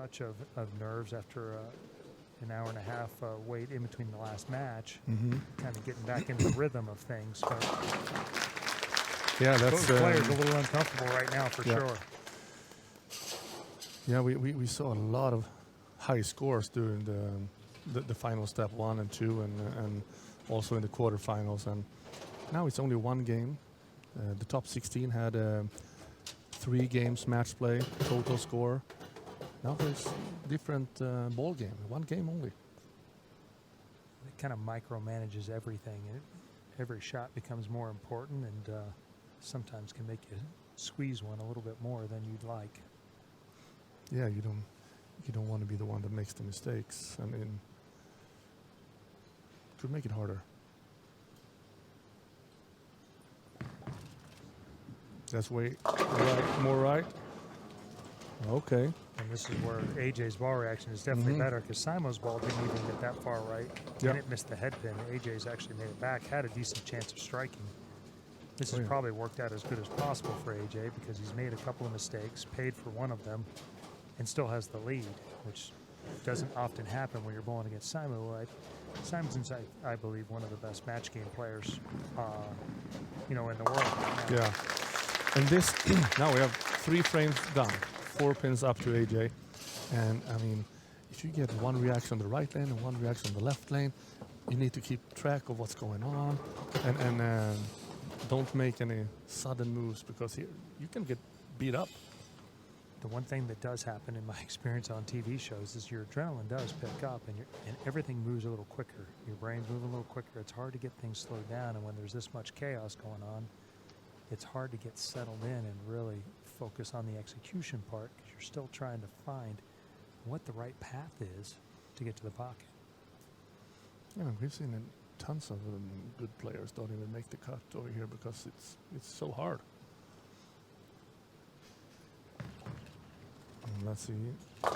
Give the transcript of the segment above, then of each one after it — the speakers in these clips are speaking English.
touch of nerves after an hour and a half wait in between the last match, kind of getting back into the rhythm of things. But yeah, that's both players a little uncomfortable right now for sure. Yeah, we saw a lot of high scores during the final step 1 and 2, and also in the quarterfinals. And now it's only one game. The top 16 had 3 games match play, total score. Now there's different ball game, one game only. It kind of micromanages everything. Every shot becomes more important, and sometimes can make you squeeze one a little bit more than you'd like. Yeah, you don't want to be the one that makes the mistakes. I mean, could make it harder. That's way right, more right. Okay. And this is where AJ's ball reaction is definitely better, because Simon's ball didn't even get that far right. And it missed the head pin. AJ's actually made it back, had a decent chance of striking. This has probably worked out as good as possible for AJ, because he's made a couple of mistakes, paid for one of them, and still has the lead, which doesn't often happen when you're bowling against Simon. Simonson's, I believe, one of the best match game players, in the world. Yeah. And this, now we have 3 frames done, 4 pins up to AJ. And I mean, if you get one reaction on the right lane and one reaction on the left lane, you need to keep track of what's going on, and don't make any sudden moves, because here you can get beat up. The one thing that does happen in my experience on TV shows is your adrenaline does pick up, and everything moves a little quicker. Your brain's moving a little quicker. It's hard to get things slowed down, and when there's this much chaos going on, it's hard to get settled in and really focus on the execution part, because you're still trying to find what the right path is to get to the pocket. Yeah, we've seen tons of good players don't even make the cut over here because it's so hard. Let's see. And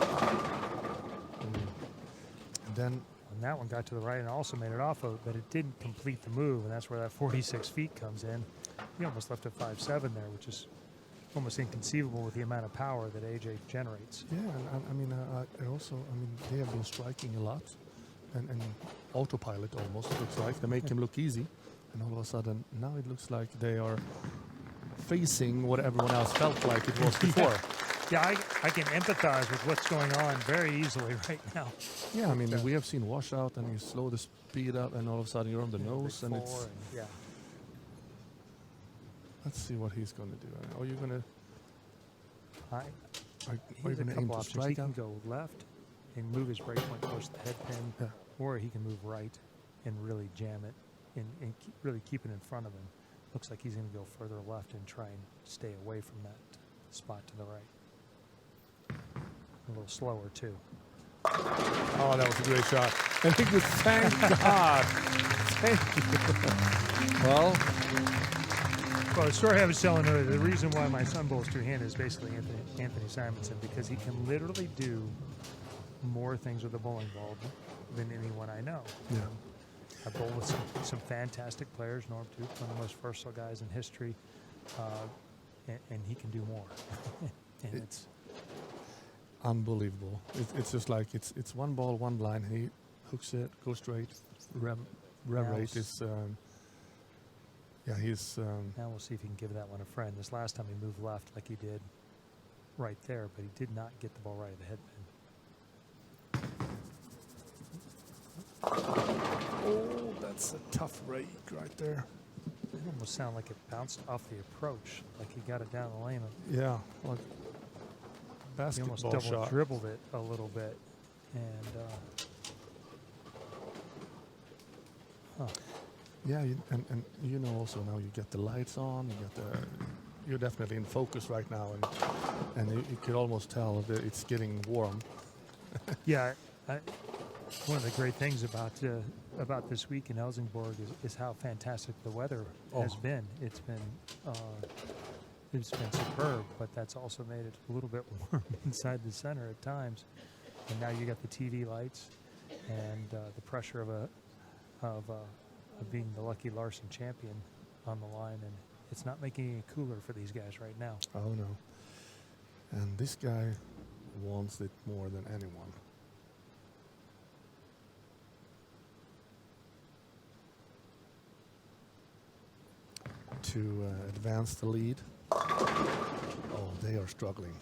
then and that one got to the right and also made it off of it, but it didn't complete the move, and that's where that 46 feet comes in. He almost left it 5-7 there, which is almost inconceivable with the amount of power that AJ generates. Yeah, and I mean, they have been striking a lot, and autopilot almost looks like. They make him look easy, and all of a sudden now it looks like they are facing what everyone else felt like it was before. Yeah, I can empathize with what's going on very easily right now. Yeah, I mean, we have seen washout, and you slow the speed up, and all of a sudden you're on the nose, and it's... yeah. Let's see what he's going to do. Are you going to... Are you going to aim to strike? He can go left and move his breakpoint towards the head pin, or he can move right and really jam it and really keep it in front of him. Looks like he's going to go further left and try and stay away from that spot to the right. A little slower, too. Oh, that was a great shot. And he just, thank God. Thank you. Well, the story I was telling earlier, the reason why my son bowls two-handed is basically Anthony Simonson, because he can literally do more things with a bowling ball than anyone I know. Yeah. I bowl with some fantastic players, Norm Duke, one of the most versatile guys in history, and he can do more. And it's unbelievable. It's just like it's one ball, one blind, and he hooks it, goes straight. Rev rate is... yeah, he's... now we'll see if he can give that one a friend. This last time he moved left like he did right there, but he did not get the ball right at the head pin. Oh, that's a tough rake right there. It almost sounded like it bounced off the approach, like he got it down the lane. Yeah, like basketball he almost double shot. Dribbled it a little bit, and yeah, and you know also now you get the lights on, you're definitely in focus right now, and you could almost tell that it's getting warm. Yeah, one of the great things about this week in Helsingborg is how fantastic the weather has been. It's been superb, but that's also made it a little bit warm inside the center at times. And now you got the TV lights and the pressure of being the Lucky Larson champion on the line, and it's not making it cooler for these guys right now. Oh no! And this guy wants it more than anyone. To advance the lead. Oh, they are struggling.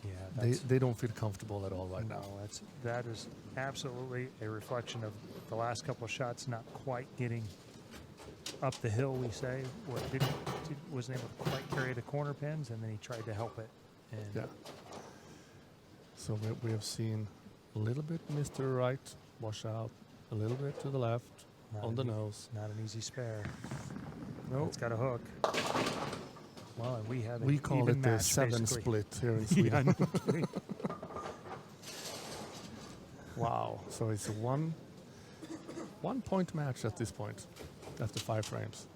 Yeah, They don't feel comfortable at all right now. No, that is absolutely a reflection of the last couple of shots not quite getting up the hill, we say, where it wasn't able to quite carry the corner pins, and then he tried to help it. And Yeah. So we have seen a little bit Mr. Right wash out, a little bit to the left, on the nose. Not an easy spare. No, It's got a hook. Well, and we have we call it the 7 split here in Sweden. Yeah, no kidding. Wow. So it's a one point match at this point, after 5 frames.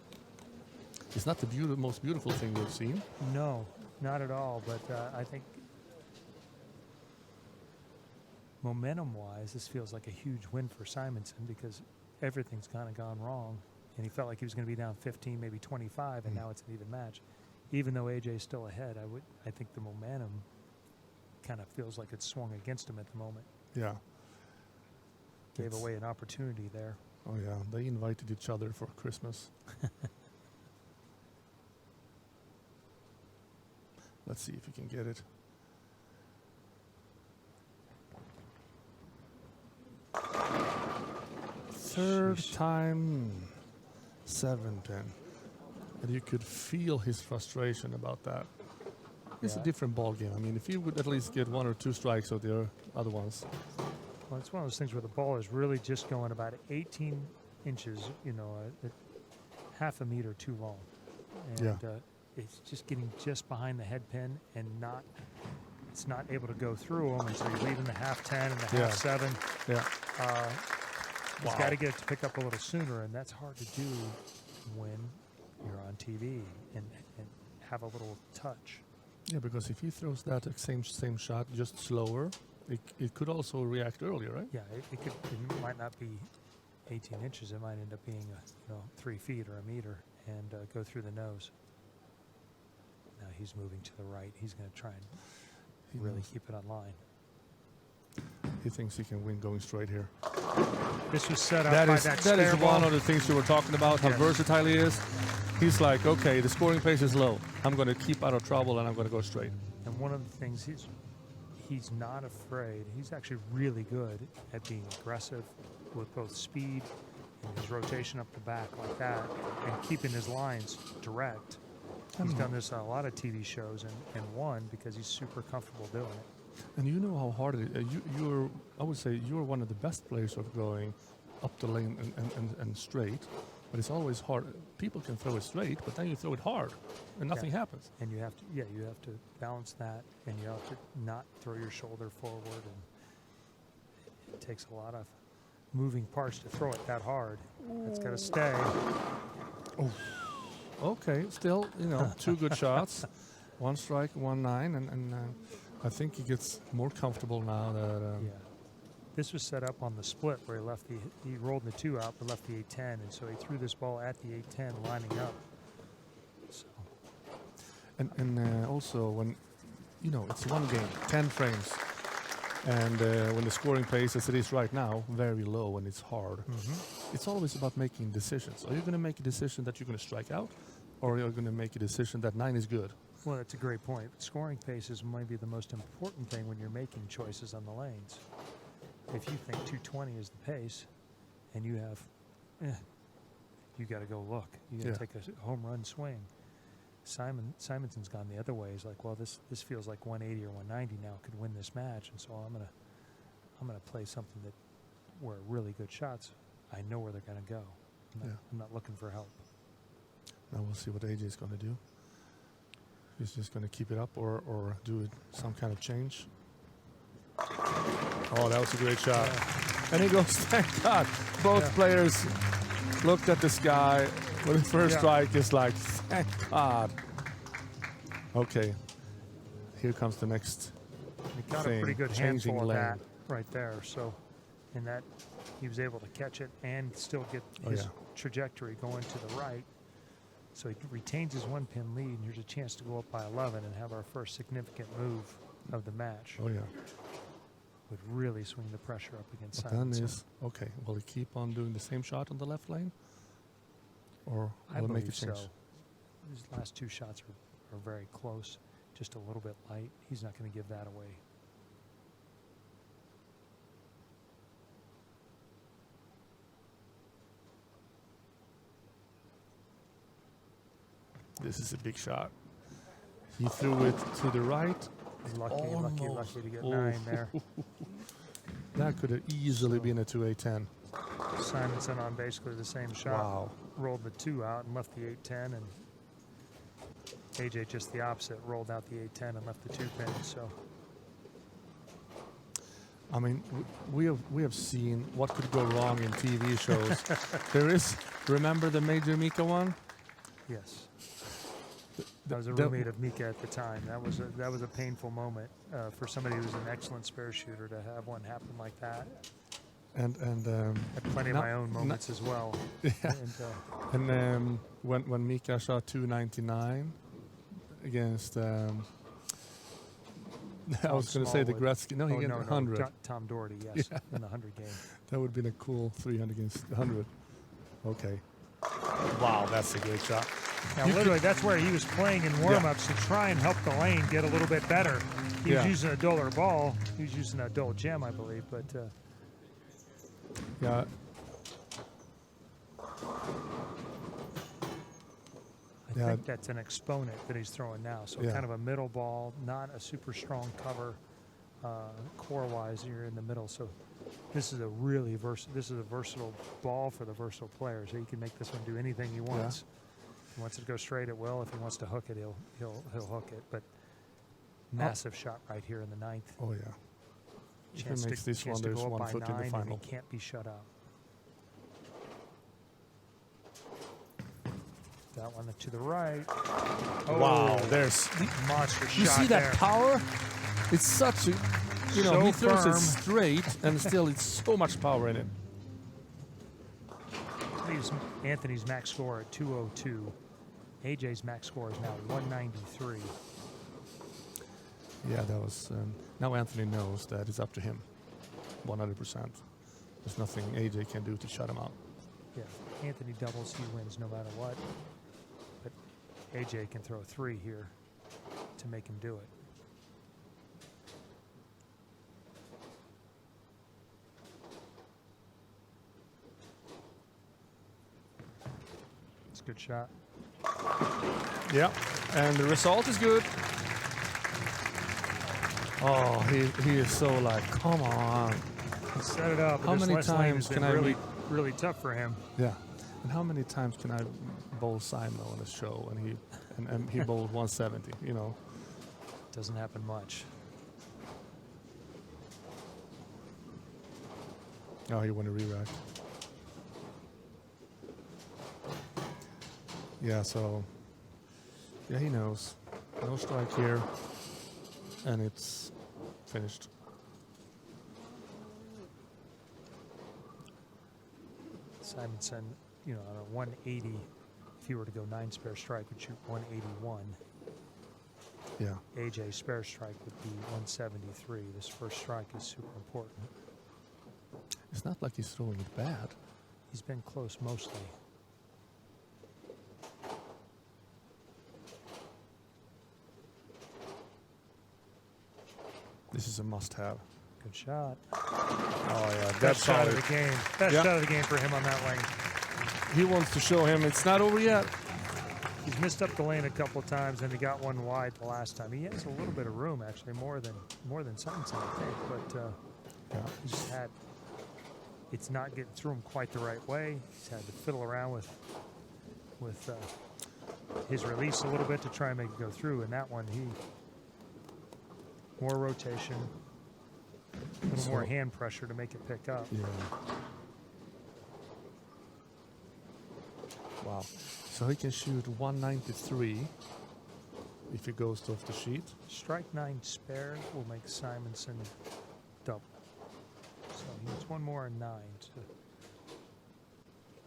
It's not the most beautiful thing we've seen. No, not at all. But I think momentum-wise, this feels like a huge win for Simonson because everything's kind of gone wrong. And he felt like he was going to be down 15, maybe 25, and now it's an even match. Even though AJ's still ahead, I think the momentum kind of feels like it's swung against him at the moment. Yeah. Gave away an opportunity there. Oh yeah, they invited each other for Christmas. Let's see if you can get it. Third time, 7-10. And you could feel his frustration about that. It's a different ball game. I mean, if you would at least get 1 or 2 strikes of the other ones. Well, it's one of those things where the ball is really just going about 18 inches, half a meter too long. And it's just getting just behind the head pin and it's not able to go through them. And so you're leaving the half 10 and the half 7. Yeah. He's got to get it to pick up a little sooner, and that's hard to do when you're on TV and have a little touch. Yeah, because if he throws that same shot just slower, it could also react earlier, right? Yeah, it might not be 18 inches. It might end up being 3 feet or a meter and go through the nose. Now he's moving to the right. He's going to try and really keep it on line. He thinks he can win going straight here. This was set up that by is, that that is spare one ball. of the things you were talking about, how versatile he is. He's like, okay, the scoring pace is low. I'm going to keep out of trouble, and I'm going to go straight. And one of the things he's not afraid. He's actually really good at being aggressive with both speed and his rotation up the back like that and keeping his lines direct. He's done this on a lot of TV shows and won because he's super comfortable doing it. And you know how hard it is. I would say you're one of the best players of going up the lane and straight, but it's always hard. People can throw it straight, but then you throw it hard, and nothing happens. And you have to balance that, and you have to not throw your shoulder forward, and it takes a lot of moving parts to throw it that hard. It's got to stay. Oh. Okay, still, 2 good shots, 1 strike, 1-9, and I think he gets more comfortable now that. This was set up on the split where he rolled the 2 out but left the 8-10, and so he threw this ball at the 8-10 lining up. So. And also when, it's one game, 10 frames, and when the scoring pace as it is right now, very low and it's hard. It's always about making decisions. Are you going to make a decision that you're going to strike out, or are you going to make a decision that 9 is good? Well, that's a great point. Scoring pace is maybe the most important thing when you're making choices on the lanes. If you think 220 is the pace, and you have, you got to go look. You got to take a home run swing. Simonson's gone the other way. He's like, well, this feels like 180 or 190 now could win this match, and so I'm gonna play something where really good shots. I know where they're gonna go. I'm not looking for help. Now we'll see what AJ's going to do. He's just going to keep it up or do some kind of change. Oh, that was a great shot. And he goes, thank God. Both players looked at the sky with the first strike. It's like, thank God. Okay. Here comes the next He got thing. a pretty good Changing handful of lane. that right there. So in that, he was able to catch it and still get his trajectory going to the right. So he retains his 1-pin lead, and here's a chance to go up by 11 and have our first significant move. of the match. Oh, yeah. Would really swing the pressure up against But then Simonson. is, okay, will he keep on doing the same shot on the left lane? Or I will it make a believe so. change? His last two shots are very close, just a little bit light. He's not going to give that away. This is a big shot. He threw it to the right. Lucky Almost. to get Oh. 9 there. That could have easily been a 2-8-10. Simonson on basically the same shot. Wow. Rolled the 2 out and left the 8-10, and AJ just the opposite, rolled out the 8-10 and left the 2 pin. So I mean, we have seen what could go wrong in TV shows. There is, remember the Major Mika one? yes, I was a the- roommate of Mika at the time. That was a painful moment for somebody who's an excellent spare shooter to have one happen like that. And Had plenty of my own moments as well. Yeah. And, when Mika shot 299 against, I was going to say the Smallwood. Gretzky. No, he got 100. Tom Doherty, yes, Yeah. in the 100 game. That would have been a cool 300 against 100. Okay. Wow, that's a great shot. Now, literally, that's where he was playing in warm-ups to try and help the lane get a little bit better. He was using a duller ball. He was using a dull gem, I believe, but Yeah. I think that's an exponent that he's throwing now. So kind of a middle ball, not a super strong cover core-wise. You're in the middle, so this is a really versatile ball for the versatile player. So he can make this one do anything he wants. If he wants it to go straight, it will. If he wants to hook it, he'll hook it. But massive shot right here in the 9th. Oh, yeah. If he makes this one, to there's go up 1 by foot in 9, the and final. he can't be shut out. That one to the right. Oh, Wow, there's... monster shot. You see that there. power? It's such a... You know, So he throws firm. it straight, and still it's so much power in it. Leaves Anthony's max score at 202. AJ's max score is now 193. Yeah, that was... now Anthony knows that it's up to him. 100%. There's nothing AJ can do to shut him out. Yeah, Anthony doubles, he wins no matter what. But AJ can throw 3 here to make him do it. It's a good shot. Yeah, and the result is good. Oh, he is so like, come on. He set it up. How This many last lane times has can been I really, really tough for him. Yeah, and how many times can I bowl Simon on a show and he bowled 170? You know, Doesn't happen much. oh, you want to re-rack? Yeah, so yeah, he knows. No strike here, and it's finished. Simonson, you know, on a 180, if he were to go 9 spare strike, would shoot 181. Yeah, AJ spare strike would be 173. This first strike is super important. it's not like he's throwing it bad. He's been close mostly. This is a must-have. Good shot. Oh yeah, Best that's shot of solid. the game. Best shot of the game for him on that lane. He wants to show him it's not over yet. He's missed up the lane a couple of times, and he got one wide the last time. He has a little bit of room, actually, more than Simonson, I think. But he just had, it's not getting through him quite the right way. He's had to fiddle around with his release a little bit to try and make it go through. And that one, more rotation, a little more hand pressure to make it pick up. Yeah. Wow. So he can shoot 193 if he goes off the sheet. Strike 9 spare will make Simonson double. So he needs one more and 9 to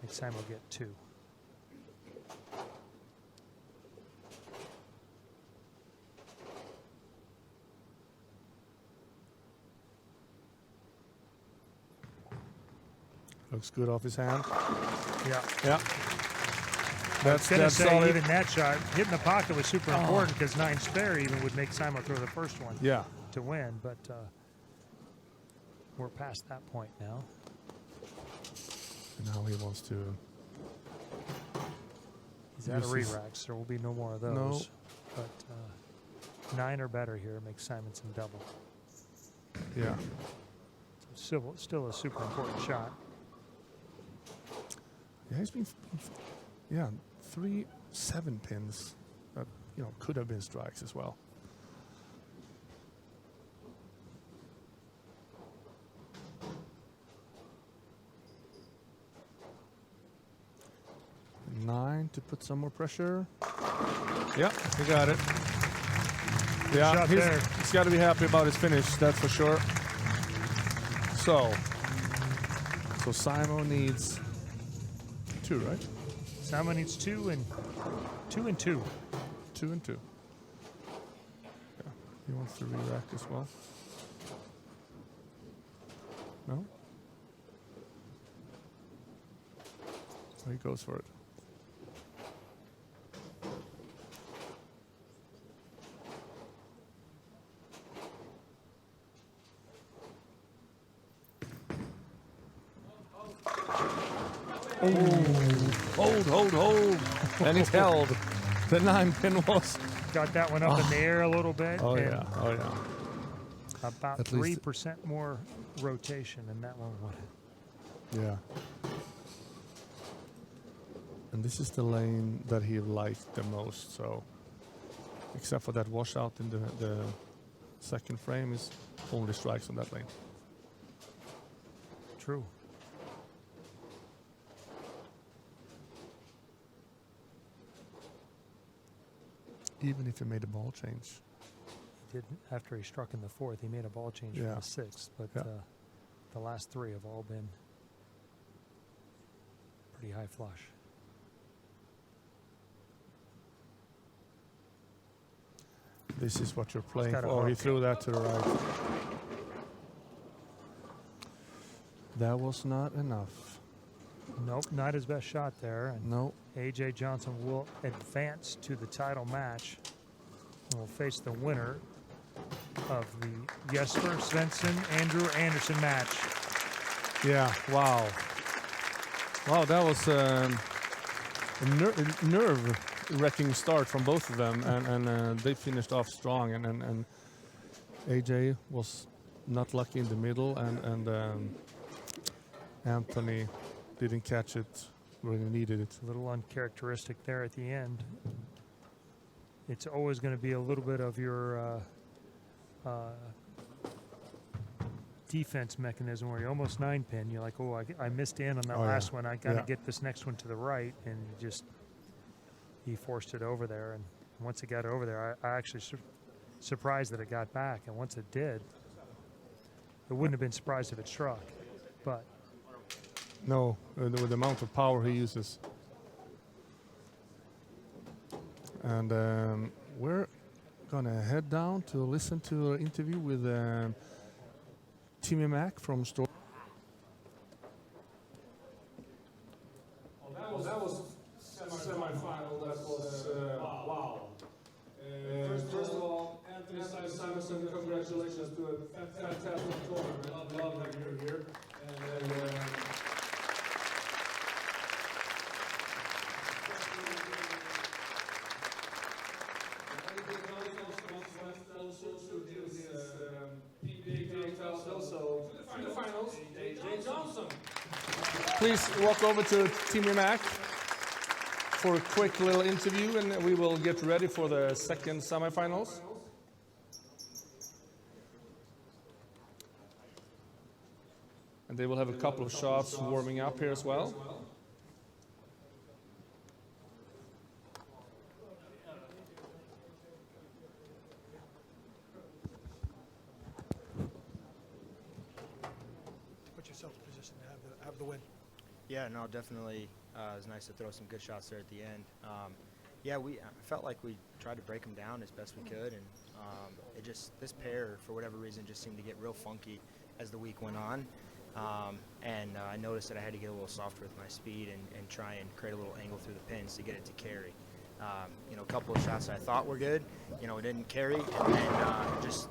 make Simon get 2. Looks good off his hand. Yeah. Yeah. I was going to say, solid. even that shot, hitting the pocket was super important because 9 spare even would make Simon throw the first one Yeah. to win. But we're past that point now. And now he wants to. He's out of re-racks. There will be no more of those. No. But 9 or better here makes Simonson double. Yeah. Still a super important shot. Yeah, he's been. Yeah, 3 7-pins that could have been strikes as well. Nine to put some more pressure. Yeah, he got it. Yeah, he's got to be happy about his finish, that's for sure. So Simon needs 2, right? Simon needs 2 and 2 and 2. 2 and 2. Yeah, he wants to re-rack as well. No? So he goes for it. Hold. And it's held. The 9-pin was. Got that one up in the air a little bit. Oh, yeah. About 3% more rotation in that one. Yeah. And this is the lane that he liked the most. So, except for that washout in the second frame, is only strikes on that lane. True. Even if he made a ball change. He did after he struck in the 4th. He made a ball change from the 6th, but the last 3 have all been pretty high flush. This is what you're playing for. Oh, he threw that to the right. That was not enough. Nope, not his best shot there. And no. A.J. Johnson will advance to the title match and will face the winner of the Jesper, Svensson, Andrew Anderson match. Yeah, wow. Wow, that was a nerve-wracking start from both of them, and they finished off strong, and A.J. was not lucky in the middle, and Anthony didn't catch it where he needed it. A little uncharacteristic there at the end. It's always going to be a little bit of your defense mechanism where you're almost 9-pin. You're like, oh, I missed in on that last one. I got to get this next one to the right, and he forced it over there. And once it got over there, I actually surprised that it got back. And once it did, I wouldn't have been surprised if it struck, but. No, with the amount of power he uses. And we're going to head down to listen to an interview with Timmy Mack from Store. That was semi-final. That was wow. First of all, Anthony Simonson, congratulations to a fantastic tournament. Love that you're here. And Please walk over to Timmy Mack for a quick little interview, and we will get ready for the second semifinals. And they will have a couple of shots warming up here as well. Put yourself in position to have the win. Yeah, no, definitely. It was nice to throw some good shots there at the end. Yeah, we felt like we tried to break them down as best we could, and this pair, for whatever reason, just seemed to get real funky as the week went on. and I noticed that I had to get a little softer with my speed and try and create a little angle through the pins to get it to carry. A couple of shots I thought were good, it didn't carry, and then just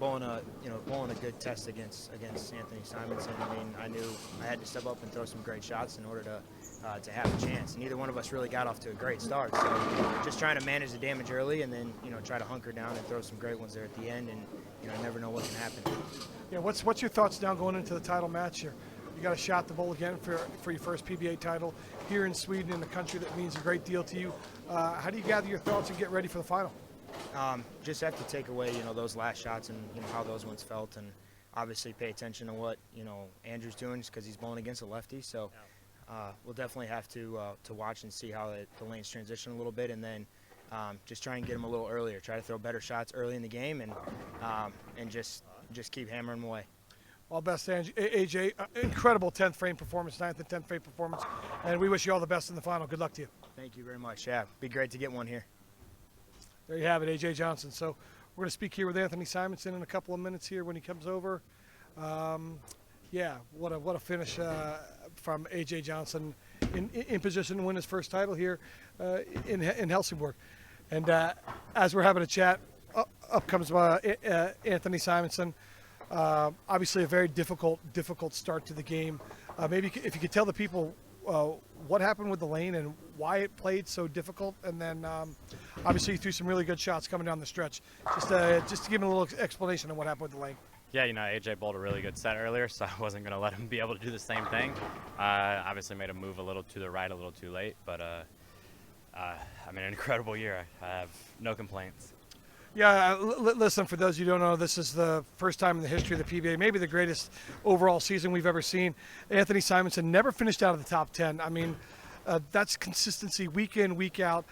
bowling a good test against Anthony Simonson. I mean, I knew I had to step up and throw some great shots in order to have a chance. Neither one of us really got off to a great start, so just trying to manage the damage early and then try to hunker down and throw some great ones there at the end, and never know what can happen. Yeah, what's your thoughts now going into the title match here? You got a shot to bowl again for your first PBA title here in Sweden, in a country that means a great deal to you. How do you gather your thoughts and get ready for the final? Just have to take away, those last shots and how those ones felt, and obviously pay attention to what Andrew's doing, just because he's bowling against a lefty. So we'll definitely have to watch and see how the lanes transition a little bit, and then just try and get him a little earlier. Try to throw better shots early in the game, and just keep hammering away. All best, AJ. Incredible 10th frame performance, 9th and 10th frame performance, and we wish you all the best in the final. Good luck to you. Thank you very much. Yeah, be great to get one here. There you have it, AJ Johnson. So we're going to speak here with Anthony Simonson in a couple of minutes here when he comes over. Yeah, what a finish from AJ Johnson in position to win his first title here in Helsingborg. And as we're having a chat, up comes Anthony Simonson. Obviously a very difficult start to the game. Maybe if you could tell the people what happened with the lane and why it played so difficult, and then obviously you threw some really good shots coming down the stretch. Just to give him a little explanation on what happened with the lane. Yeah, AJ bowled a really good set earlier, so I wasn't going to let him be able to do the same thing. Obviously made a move a little to the right, a little too late, but I mean, an incredible year. I have no complaints. Yeah, listen, for those of you who don't know, this is the first time in the history of the PBA, maybe the greatest overall season we've ever seen. Anthony Simonson never finished out of the top 10. I mean, that's consistency week in, week out,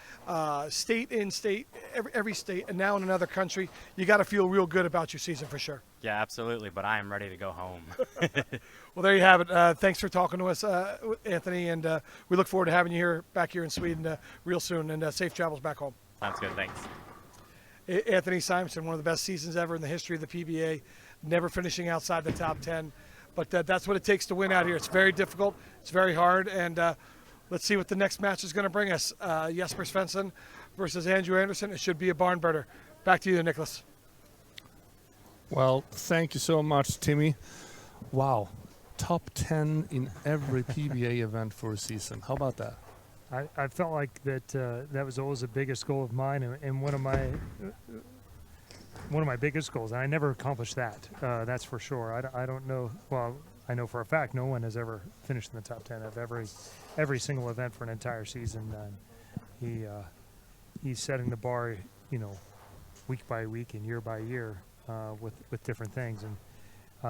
state in, state, every state, and now in another country. You got to feel real good about your season for sure. Yeah, absolutely, but I am ready to go home. Well, there you have it. Thanks for talking to us, Anthony, and we look forward to having you back here in Sweden real soon, and safe travels back home. Sounds good, thanks. Anthony Simonson, one of the best seasons ever in the history of the PBA, never finishing outside the top 10. But that's what it takes to win out here. It's very difficult. It's very hard. And let's see what the next match is going to bring us. Jesper Svensson versus Andrew Anderson. It should be a barn burner. Back to you, Nicholas. Well, thank you so much, Timmy. Wow, top 10 in every PBA event for a season. How about that? I felt like that was always the biggest goal of mine, and one of my biggest goals. And I never accomplished that. That's for sure. I don't know. Well, I know for a fact no one has ever finished in the top 10 of every single event for an entire season. He's setting the bar, week by week and year by year with different things. And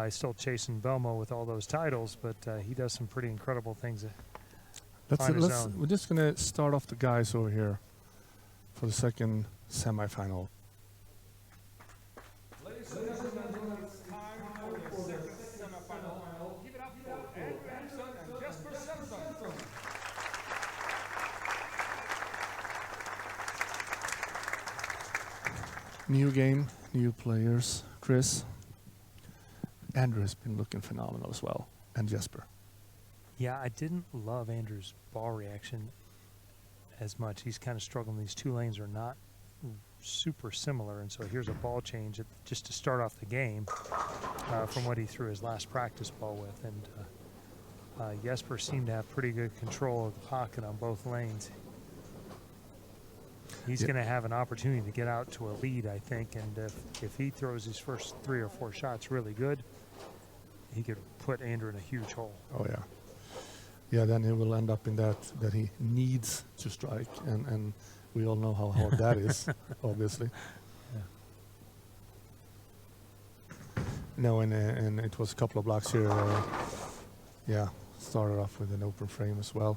he's still chasing Belmo with all those titles, but he does some pretty incredible things. We're just going to start off the guys over here for the second semifinal. Ladies and gentlemen, it's time for the second semifinal. Give it up for Andrew Anderson and Jesper Svensson. New game, new players. Chris, Andrew has been looking phenomenal as well, and Jesper. Yeah, I didn't love Andrew's ball reaction as much. He's kind of struggling. These two lanes are not super similar, and so here's a ball change just to start off the game from what he threw his last practice ball with. And Jesper seemed to have pretty good control of the pocket on both lanes. He's going to have an opportunity to get out to a lead, I think, and if he throws his first 3 or 4 shots really good, he could put Andrew in a huge hole. Oh, yeah. Yeah, then he will end up in that he needs to strike, and we all know how hard that is, obviously. Yeah. No, and it was a couple of blocks here. Started off with an open frame as well.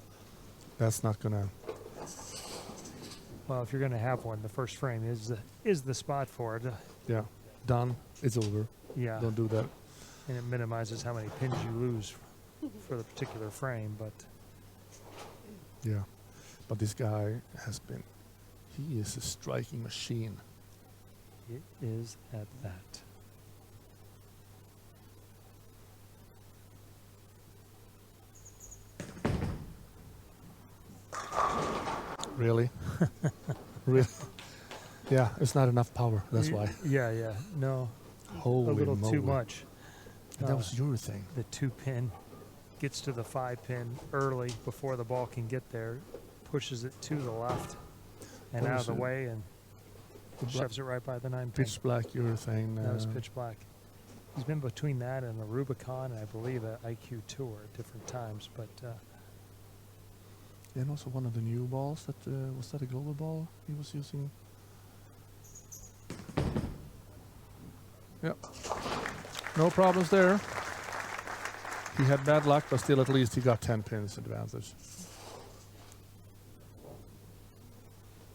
That's not gonna. Well, if you're going to have one, the first frame is the spot for it. Yeah, done. It's over. Yeah. Don't do that. And it minimizes how many pins you lose for the particular frame, but yeah, but this guy he is a striking machine. it is at that. Really? Really? Yeah, it's not enough power. That's why. Yeah. No, Holy a little too moly. much. And that was your thing. The 2-pin gets to the 5-pin early before the ball can get there, pushes it to the left and What out was of the it? way and The shoves it right by the 9-pin. pitch black urethane. That was pitch black. He's been between that and the Rubicon, and I believe an IQ Tour at different times. But And also one of the new balls that was that a global ball he was using? Yep. No problems there. He had bad luck, but still at least he got 10 pins advantage.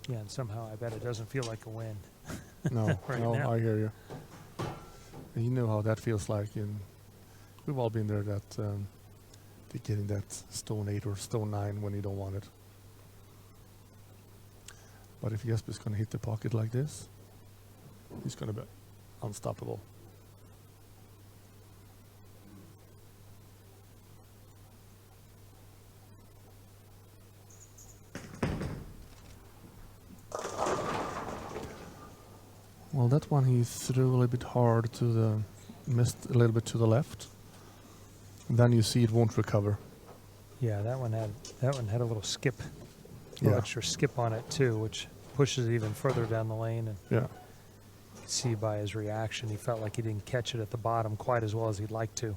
yeah, and somehow I bet it doesn't feel like a win. No, Right no, now. I hear you. And you know how that feels like. We've all been there. That they're getting that stone 8 or stone 9 when you don't want it. But if Jesper's going to hit the pocket like this, he's going to be unstoppable. Well, that one he threw a little bit hard to the, missed a little bit to the left. And then you see it won't recover. Yeah, that one had a little skip, a little Yeah. extra skip on it too, which pushes it even further down the lane. And Yeah. you can see by his reaction, he felt like he didn't catch it at the bottom quite as well as he'd like to.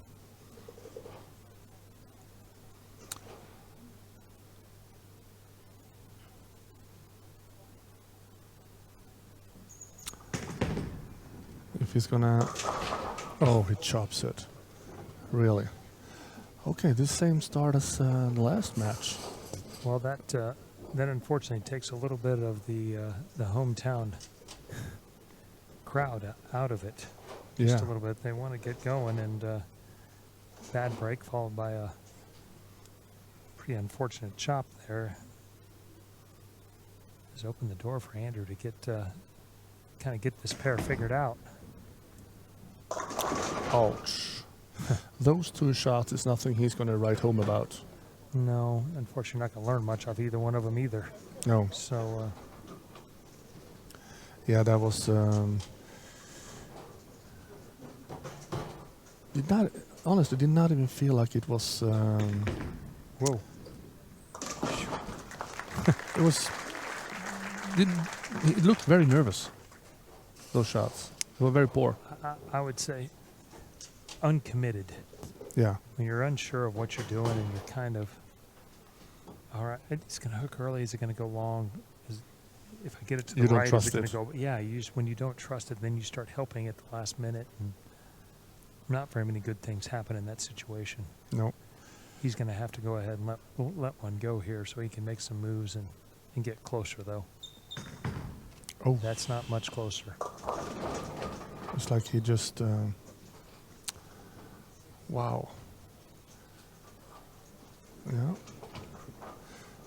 If he's gonna, oh, he chops it. Really? Okay, this same start as the last match. Well, that unfortunately takes a little bit of the hometown crowd out of it. Just Yeah. a little bit. They want to get going, and bad break followed by a pretty unfortunate chop there. Has opened the door for Andrew to get kind of get this pair figured out. Ouch. Those two shots is nothing he's gonna write home about. No, unfortunately, not going to learn much off either one of them either. No. So Yeah, that was. Did not even feel like it was. whoa. It was. It looked very nervous. Those shots. They were very poor. I would say uncommitted. Yeah. When you're unsure of what you're doing and you're kind of, all right, it's going to hook early. Is it going to go long? If I get it to the You don't right, trust is it going it. to go? Yeah, when you don't trust it, then you start helping at the last minute. And not very many good things happen in that situation. No. He's going to have to go ahead and let one go here so he can make some moves and get closer, though. Oh. That's not much closer. It's like he just. Wow. Yeah.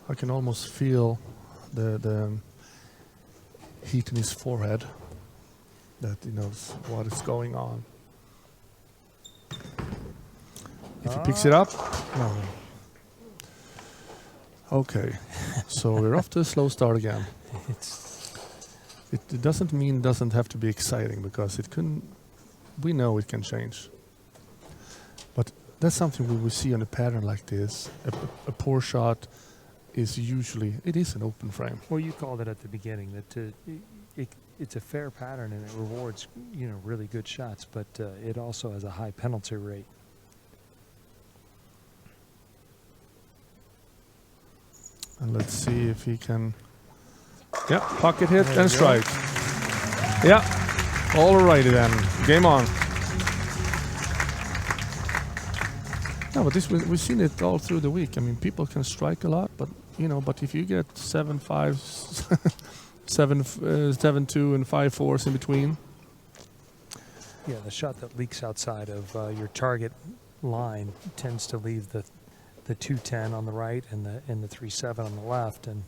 I can almost feel the heat in his forehead. That he knows what is going on. If he picks it up, no. Okay, so we're off to a slow start again. It doesn't have to be exciting because it can. We know it can change. But that's something we will see on a pattern like this. A poor shot is usually it is an open frame. Well, you called it at the beginning that it's a fair pattern and it rewards really good shots, but it also has a high penalty rate. And let's see if he can. Yeah, pocket hit There and you go. strike. Yeah, alrighty then. Game on. No, but we've seen it all through the week. I mean, people can strike a lot, but but if you get 7-5, 7-2, and 5-4s in between. Yeah, the shot that leaks outside of your target line tends to leave the 210 on the right and the 3-7 on the left, and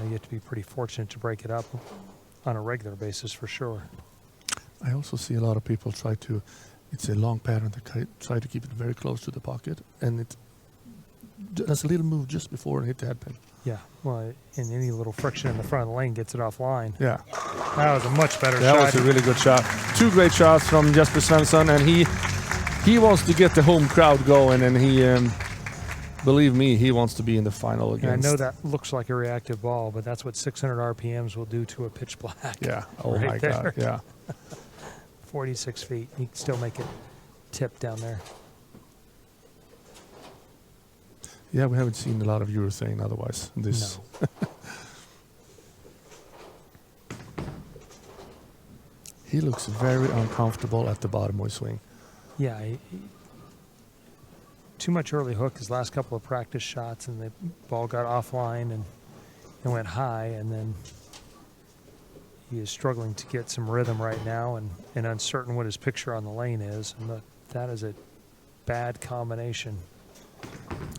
you have to be pretty fortunate to break it up on a regular basis for sure. I also see a lot of people try to. It's a long pattern. They try to keep it very close to the pocket, and it does a little move just before it hit the head pin. Yeah, well, and any little friction in the front of the lane gets it offline. Yeah, That was a much better that shot. was a really good shot. 2 great shots from Jesper Svensson, and he wants to get the home crowd going, and he, believe me, he wants to be in the final And I against. know that looks like a reactive ball, but that's what 600 RPMs will do to a pitch black. Yeah. Oh Right my there. God. Yeah. 46 feet. You can still make it tip down there. Yeah, we haven't seen a lot of urethane otherwise. This. No. He looks very uncomfortable at the bottom of his swing. Yeah, too much early hook his last couple of practice shots, and the ball got offline and went high, and then he is struggling to get some rhythm right now and uncertain what his picture on the lane is. And that is a bad combination.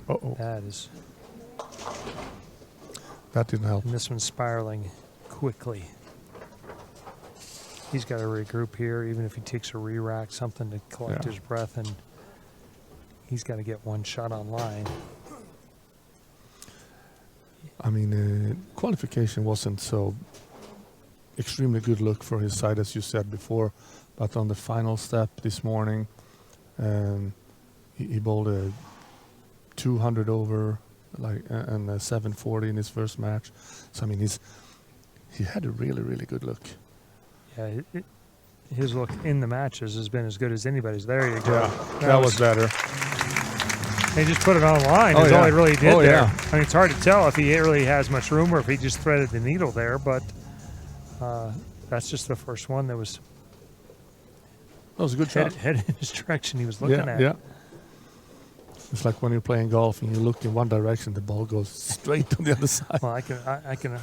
Uh-oh. That didn't help. And this one's spiraling quickly. He's got to regroup here, even if he takes a re-rack, something to collect Yeah. his breath, and he's got to get one shot on line. I mean, qualification wasn't so extremely good look for his side, as you said before, but on the final step this morning, he bowled a 200 over, and a 740 in his first match. So I mean, he had a really, really good look. Yeah, his look in the matches has been as good as anybody's. There you go. Yeah, that was better. He just put it online. Oh, Is yeah. all he really did Oh, there. yeah. I mean, it's hard to tell if he really has much room or if he just threaded the needle there, but that's just the first one that was That was a good shot. headed in his direction he was looking Yeah, at. yeah. It's like when you're playing golf and you look in one direction, the ball goes straight on the other side. Well, I can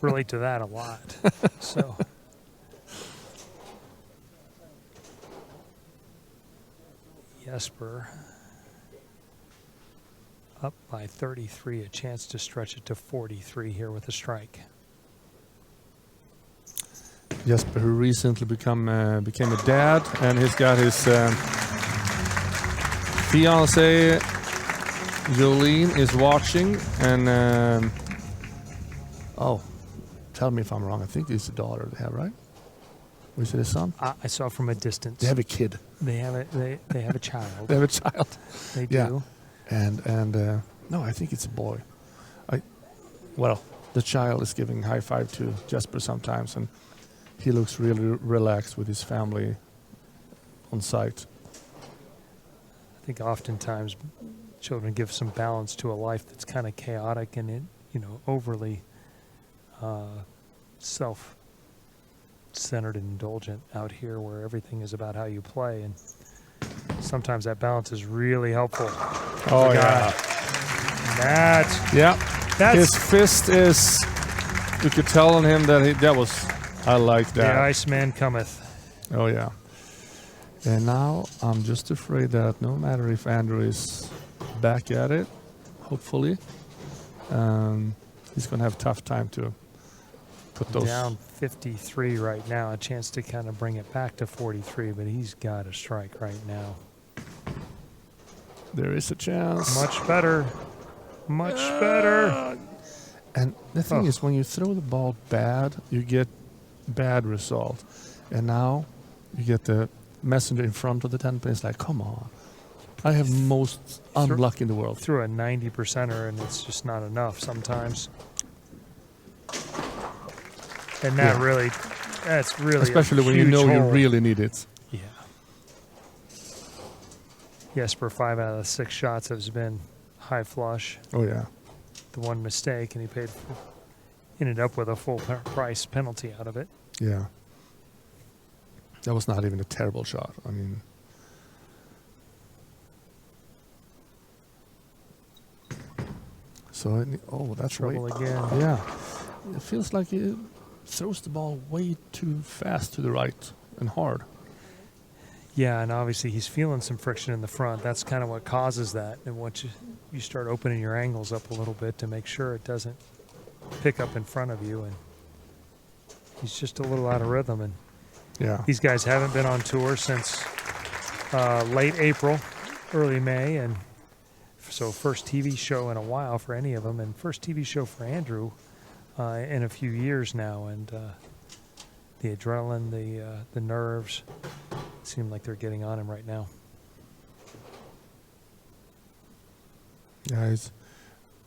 relate to that a lot. So. Jesper up by 33, a chance to stretch it to 43 here with a strike. Jesper, who recently became a dad, and he's got his fiancée Jolene is watching, and oh, tell me if I'm wrong. I think it's a daughter they have, right? Or is it a son? I saw from a distance. They have a kid. They have a child. They have a child. They Yeah. do. And no, I think it's a boy. Well, the child is giving high five to Jesper sometimes, and he looks really relaxed with his family on site. I think oftentimes children give some balance to a life that's kind of chaotic and overly self-centered and indulgent out here, where everything is about how you play, and sometimes that balance is really helpful. Oh yeah. That's His fist is. You could tell on him that I like the that. Iceman cometh. Oh yeah. And now I'm just afraid that no matter if Andrew is back at it, hopefully, he's gonna have a tough time to put those. Down 53 right now, a chance to kind of bring it back to 43, but he's got a strike right now. There is a chance. Much better. Much better. And the thing Oh. is, when you throw the ball bad, you get bad result. And now you get the messenger in front of the 10 pin. It's like, come on. I have most unluck in the world. Threw a 90%er, and it's just not enough sometimes. And that Yeah. that's really Especially a when you huge know you hole. really need it. Yeah. Jesper, 5 out of the 6 shots has been high flush. Oh, yeah. The one mistake, and he ended up with a full price penalty out of it. Yeah. That was not even a terrible shot. I mean, so, that's way. Trouble again. Yeah. It feels like he throws the ball way too fast to the right and hard. Yeah, and obviously he's feeling some friction in the front. That's kind of what causes that. And once you start opening your angles up a little bit to make sure it doesn't pick up in front of you, and he's just a little out of rhythm. And Yeah. these guys haven't been on tour since late April, early May, and So first TV show in a while for any of them, and first TV show for Andrew in a few years now. And the adrenaline, the nerves, seem like they're getting on him right now. Yeah,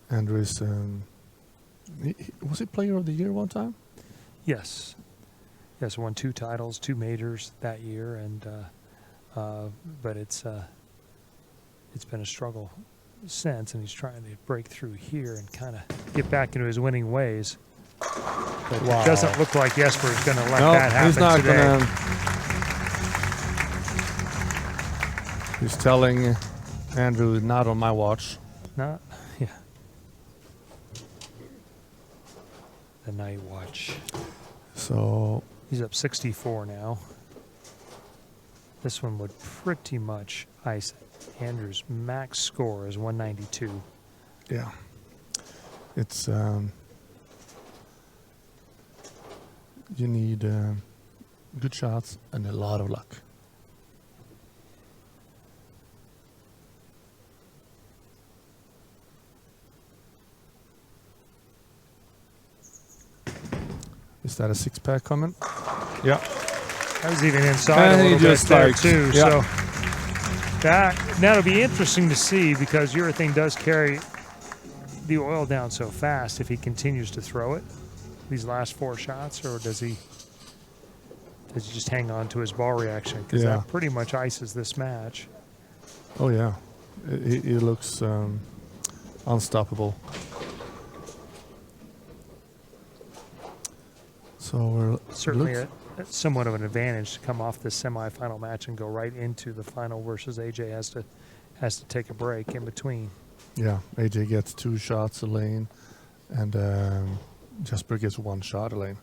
Andrew is. Was he Player of the Year one time? Yes. Yes, won 2 titles, 2 majors that year, and but it's been a struggle since, and he's trying to break through here and kind of get back into his winning ways. But Wow. it doesn't look like Jesper is going to let No, that happen he's not today. gonna. He's telling Andrew, not on my watch. Not, yeah. The night watch. So He's up 64 now. This one would pretty much ice it. Andrew's max score is 192. yeah, it's you need good shots and a lot of luck. Is that a 6-pack coming? Yeah. I was even inside And a he little bit just there like- too. yeah. So that'll be interesting to see, because urethane does carry the oil down so fast. If he continues to throw it these last 4 shots, or does he just hang on to his ball reaction? Because Yeah. that pretty much ices this match. Oh yeah, it looks unstoppable. So we're Certainly somewhat of an advantage to come off this semifinal match and go right into the final, versus AJ has to take a break in between. Yeah, AJ gets 2 shots a lane, and Jesper gets 1 shot a lane.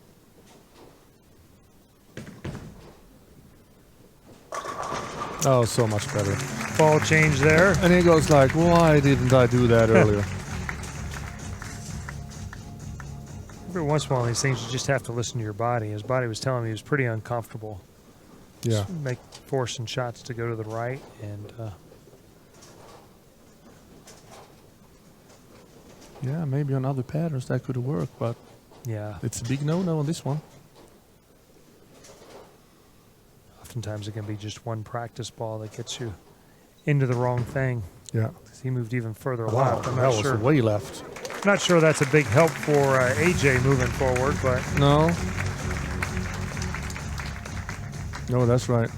Oh, so much better. Ball change there. And he goes like, why didn't I do that earlier? Every once in a while, these things, you just have to listen to your body. His body was telling me he was pretty uncomfortable. Yeah. Forcing shots to go to the right, and Yeah, maybe on other patterns that could have worked, but yeah, it's a big no-no on this one. oftentimes it can be just one practice ball that gets you into the wrong thing. Yeah. He moved even further Wow, left. I'm that not was sure. way left. Not sure that's a big help for AJ moving forward, but No. No, that's right.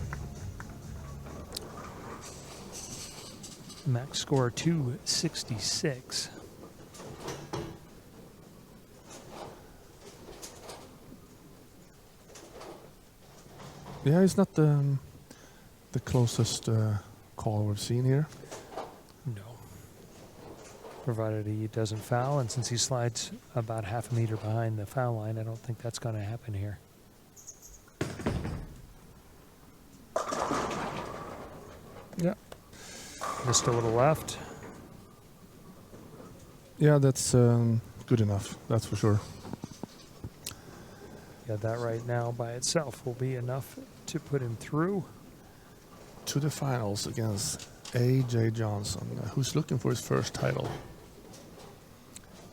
max score 266. Yeah, he's not the closest call we've seen here. No. Provided he doesn't foul, and since he slides about half a meter behind the foul line, I don't think that's going to happen here. Yeah. Missed a little left. Yeah, that's good enough. That's for sure. Yeah, that right now by itself will be enough to put him through. To the finals against AJ Johnson, who's looking for his first title.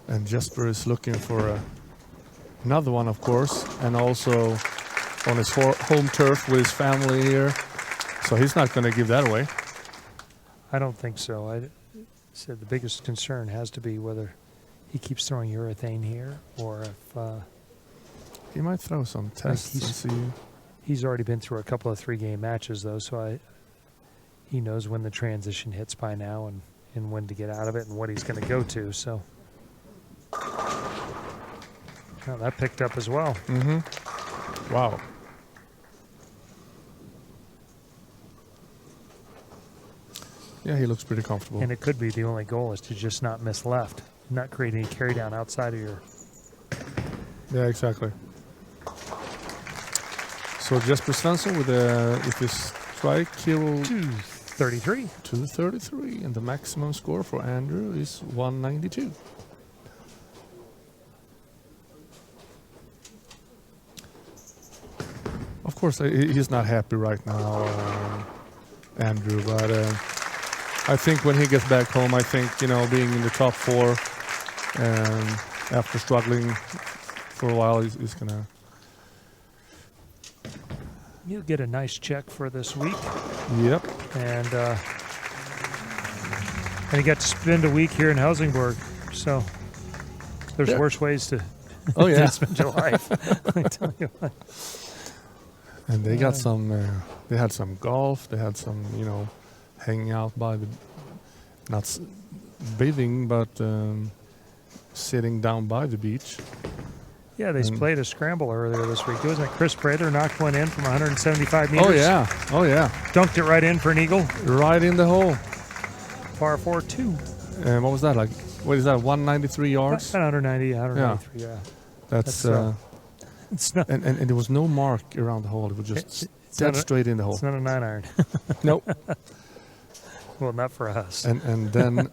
And Jesper is looking for another one, of course, and also on his home turf with his family here. So he's not going to give that away. I don't think so. I said the biggest concern has to be whether he keeps throwing urethane here, or if He might throw some tests and see. he's already been through a couple of 3-game matches, though, so he knows when the transition hits by now, and when to get out of it and what he's going to go to. So well, that picked up as well. Mm-hmm. Wow. Yeah, he looks pretty comfortable. And it could be the only goal is to just not miss left, not create any carry down outside of your. Yeah, exactly. So Jesper Svensson with if you strike, he will 233. 233, and the maximum score for Andrew is 192. Of course, he's not happy right now, Andrew, but I think when he gets back home, I think, you know, being in the top 4 after struggling for a while, he's going to... You get a nice check for this week. Yep. And he got to spend a week here in Helsingborg. So there's worse ways to, Oh, yeah. to spend your life. I tell you what. And they got some, they had some golf, they had some, you know, hanging out by the, not bathing, but sitting down by the beach. Yeah, they played a scramble earlier this week. Wasn't it Chris Prater knocked one in from 175 meters? Oh, yeah. Dunked it right in for an eagle. Right in the hole. Par 4-2. And what was that, like, what is that, 193 yards? 190, 193, yeah. That's It's not, and there was no mark around the hole. It was just dead straight in the hole. it's not a 9-iron. Nope. Well, not for us. And then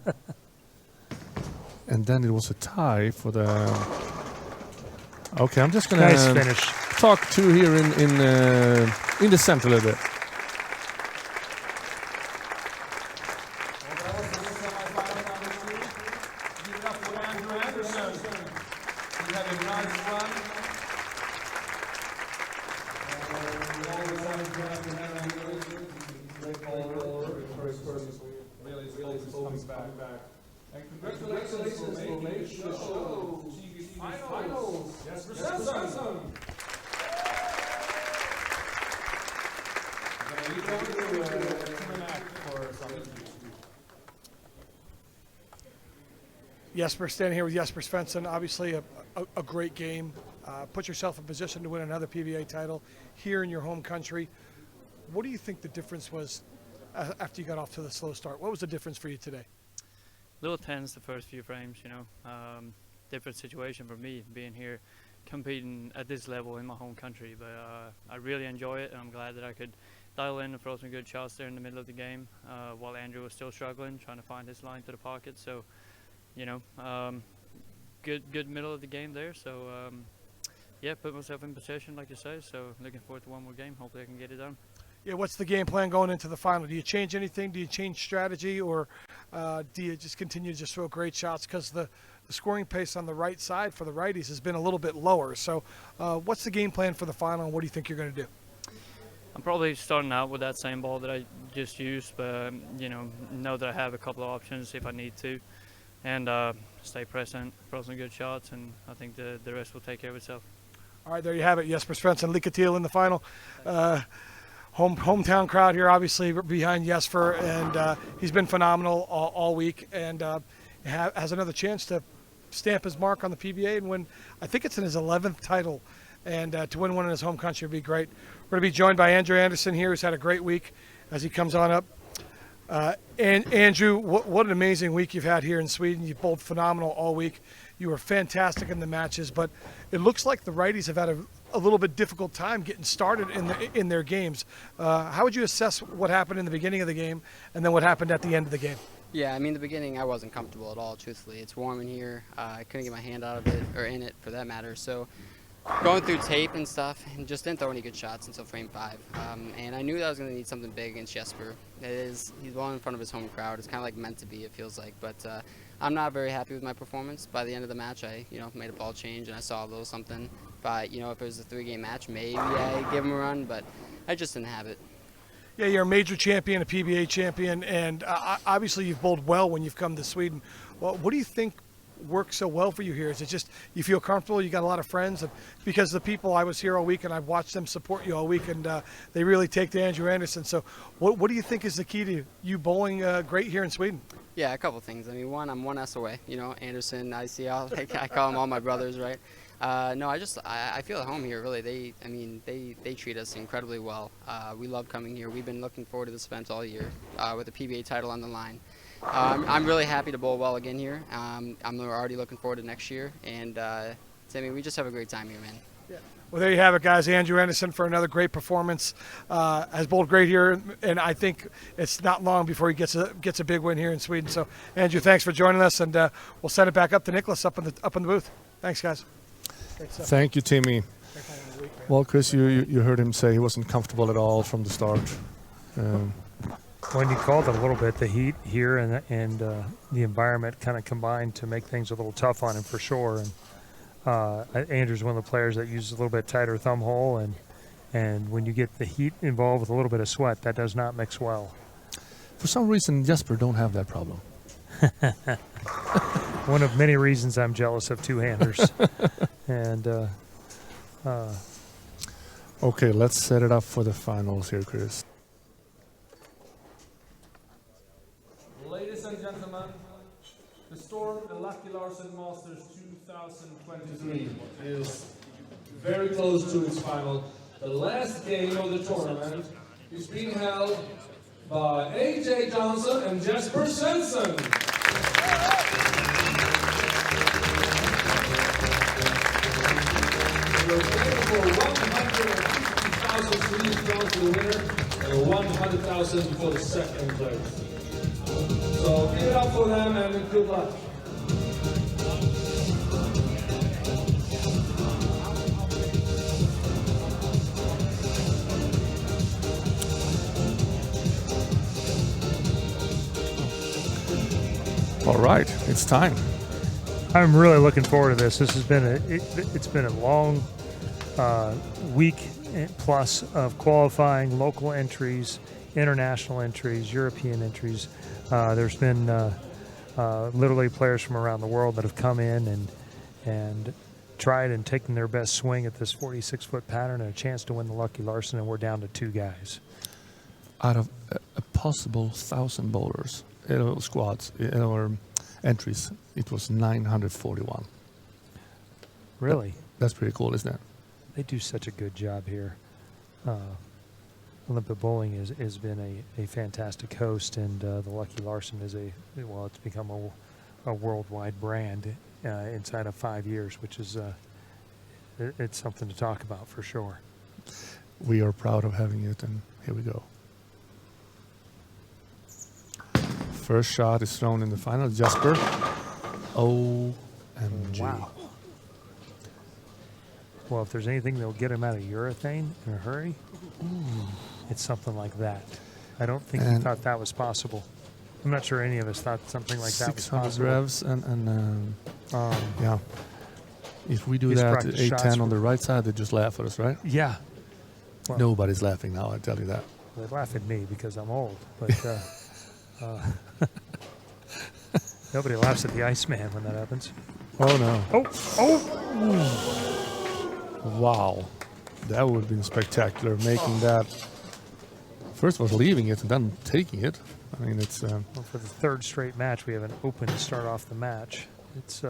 it was a tie for the. Okay, I'm just gonna Nice finish. talk to here in the center a little bit. And congratulations for making the show TV finals. Jesper Svensson. Jesper, standing here with Jesper Svensson, obviously a great game. Put yourself in position to win another PBA title here in your home country. What do you think the difference was after you got off to the slow start? What was the difference for you today? Little tense the first few frames, you know. Different situation for me being here, competing at this level in my home country. But I really enjoy it, and I'm glad that I could dial in and throw some good shots there in the middle of the game while Andrew was still struggling, trying to find his line to the pocket. So, you know, good middle of the game there. So, yeah, put myself in position, like you say. So, looking forward to one more game. Hopefully I can get it done. Yeah, what's the game plan going into the final? Do you change anything? Do you change strategy, or do you just continue to just throw great shots? Because the scoring pace on the right side for the righties has been a little bit lower. So what's the game plan for the final, and what do you think you're going to do? I'm probably starting out with that same ball that I just used, but you know that I have a couple of options if I need to, and stay present, throw some good shots, and I think the rest will take care of itself. All right, there you have it. Jesper Svensson, Lycka till in the final. Hometown crowd here, obviously behind Jesper, and he's been phenomenal all week, and has another chance to stamp his mark on the PBA and win. I think it's in his 11th title, and to win one in his home country would be great. We're going to be joined by Andrew Anderson here, who's had a great week as he comes on up. And Andrew, what an amazing week you've had here in Sweden. You've bowled phenomenal all week. You were fantastic in the matches, but it looks like the righties have had a little bit difficult time getting started in their games. How would you assess what happened in the beginning of the game and then what happened at the end of the game? Yeah, I mean, the beginning I wasn't comfortable at all, truthfully. It's warm in here. I couldn't get my hand out of it, or in it for that matter. So going through tape and stuff, and just didn't throw any good shots until frame 5. And I knew that I was going to need something big against Jesper. He's well in front of his home crowd. It's kind of like meant to be, it feels like. But I'm not very happy with my performance. By the end of the match, I made a ball change and I saw a little something. But if it was a 3-game match, maybe I give him a run, but I just didn't have it. Yeah, you're a major champion, a PBA champion, and obviously you've bowled well when you've come to Sweden. Well, what do you think works so well for you here? Is it just you feel comfortable, you got a lot of friends? Because the people, I was here all week and I've watched them support you all week, and they really take to Andrew Anderson. So what do you think is the key to you bowling great here in Sweden? Yeah, a couple things. I mean, one, I'm 1 S away. Anderson, ICL, I call them all my brothers, right? No, I feel at home here, really. They treat us incredibly well. We love coming here. We've been looking forward to this event all year with the PBA title on the line. I'm really happy to bowl well again here. I'm already looking forward to next year. And, Timmy, we just have a great time here, man. Yeah. Well, there you have it, guys. Andrew Anderson for another great performance. Has bowled great here, and I think it's not long before he gets a big win here in Sweden. So, Andrew, thanks for joining us, and we'll send it back up to Nicholas up in the booth. Thanks, guys. Thank you, Timmy. Well, Chris, you heard him say he wasn't comfortable at all from the start. When you called it a little bit, the heat here and the environment kind of combined to make things a little tough on him for sure. And Andrew's one of the players that uses a little bit tighter thumb hole, and when you get the heat involved with a little bit of sweat, that does not mix well. For some reason, Jesper don't have that problem. One of many reasons I'm jealous of two-handers. And okay, let's set it up for the finals here, Chris. Ladies and gentlemen, the Storm and Lucky Larson Masters 2023 is very close to its final. The last game of the tournament is being held by AJ Johnson and Jesper Svensson. We're playing for 150,000 Swedish crowns for the winner and 100,000 for the second place. So give it up for them and good luck. All right, it's time. I'm really looking forward to this. This has been it's been a long week plus of qualifying, local entries, international entries, European entries. There's been literally players from around the world that have come in and tried and taken their best swing at this 46-foot pattern and a chance to win the Lucky Larson, and we're down to 2 guys. Out of a possible 1,000 bowlers, squads, or entries, it was 941. Really? That's pretty cool, isn't it? They do such a good job here. Olympic Bowling has been a fantastic host, and the Lucky Larson is it's become a worldwide brand inside of 5 years, which is it's something to talk about for sure. We are proud of having it, and here we go. First shot is thrown in the final. Jesper. OMG. Wow. Well, if there's anything that'll get him out of urethane in a hurry, it's something like that. I don't think he thought that was possible. I'm not sure any of us thought something like that was 600 possible. revs and yeah. If we do His that at practice shots 810 on were- the right side, they just laugh at us, right? Yeah. Well, Nobody's laughing now, I tell you that. they laugh at me because I'm old, but nobody laughs at the Iceman when that happens. Oh no. Oh! Wow. That would have been spectacular, making that. First was leaving it and then taking it. I mean, it's. Well, for the 3rd straight match, we have an open to start off the match. It's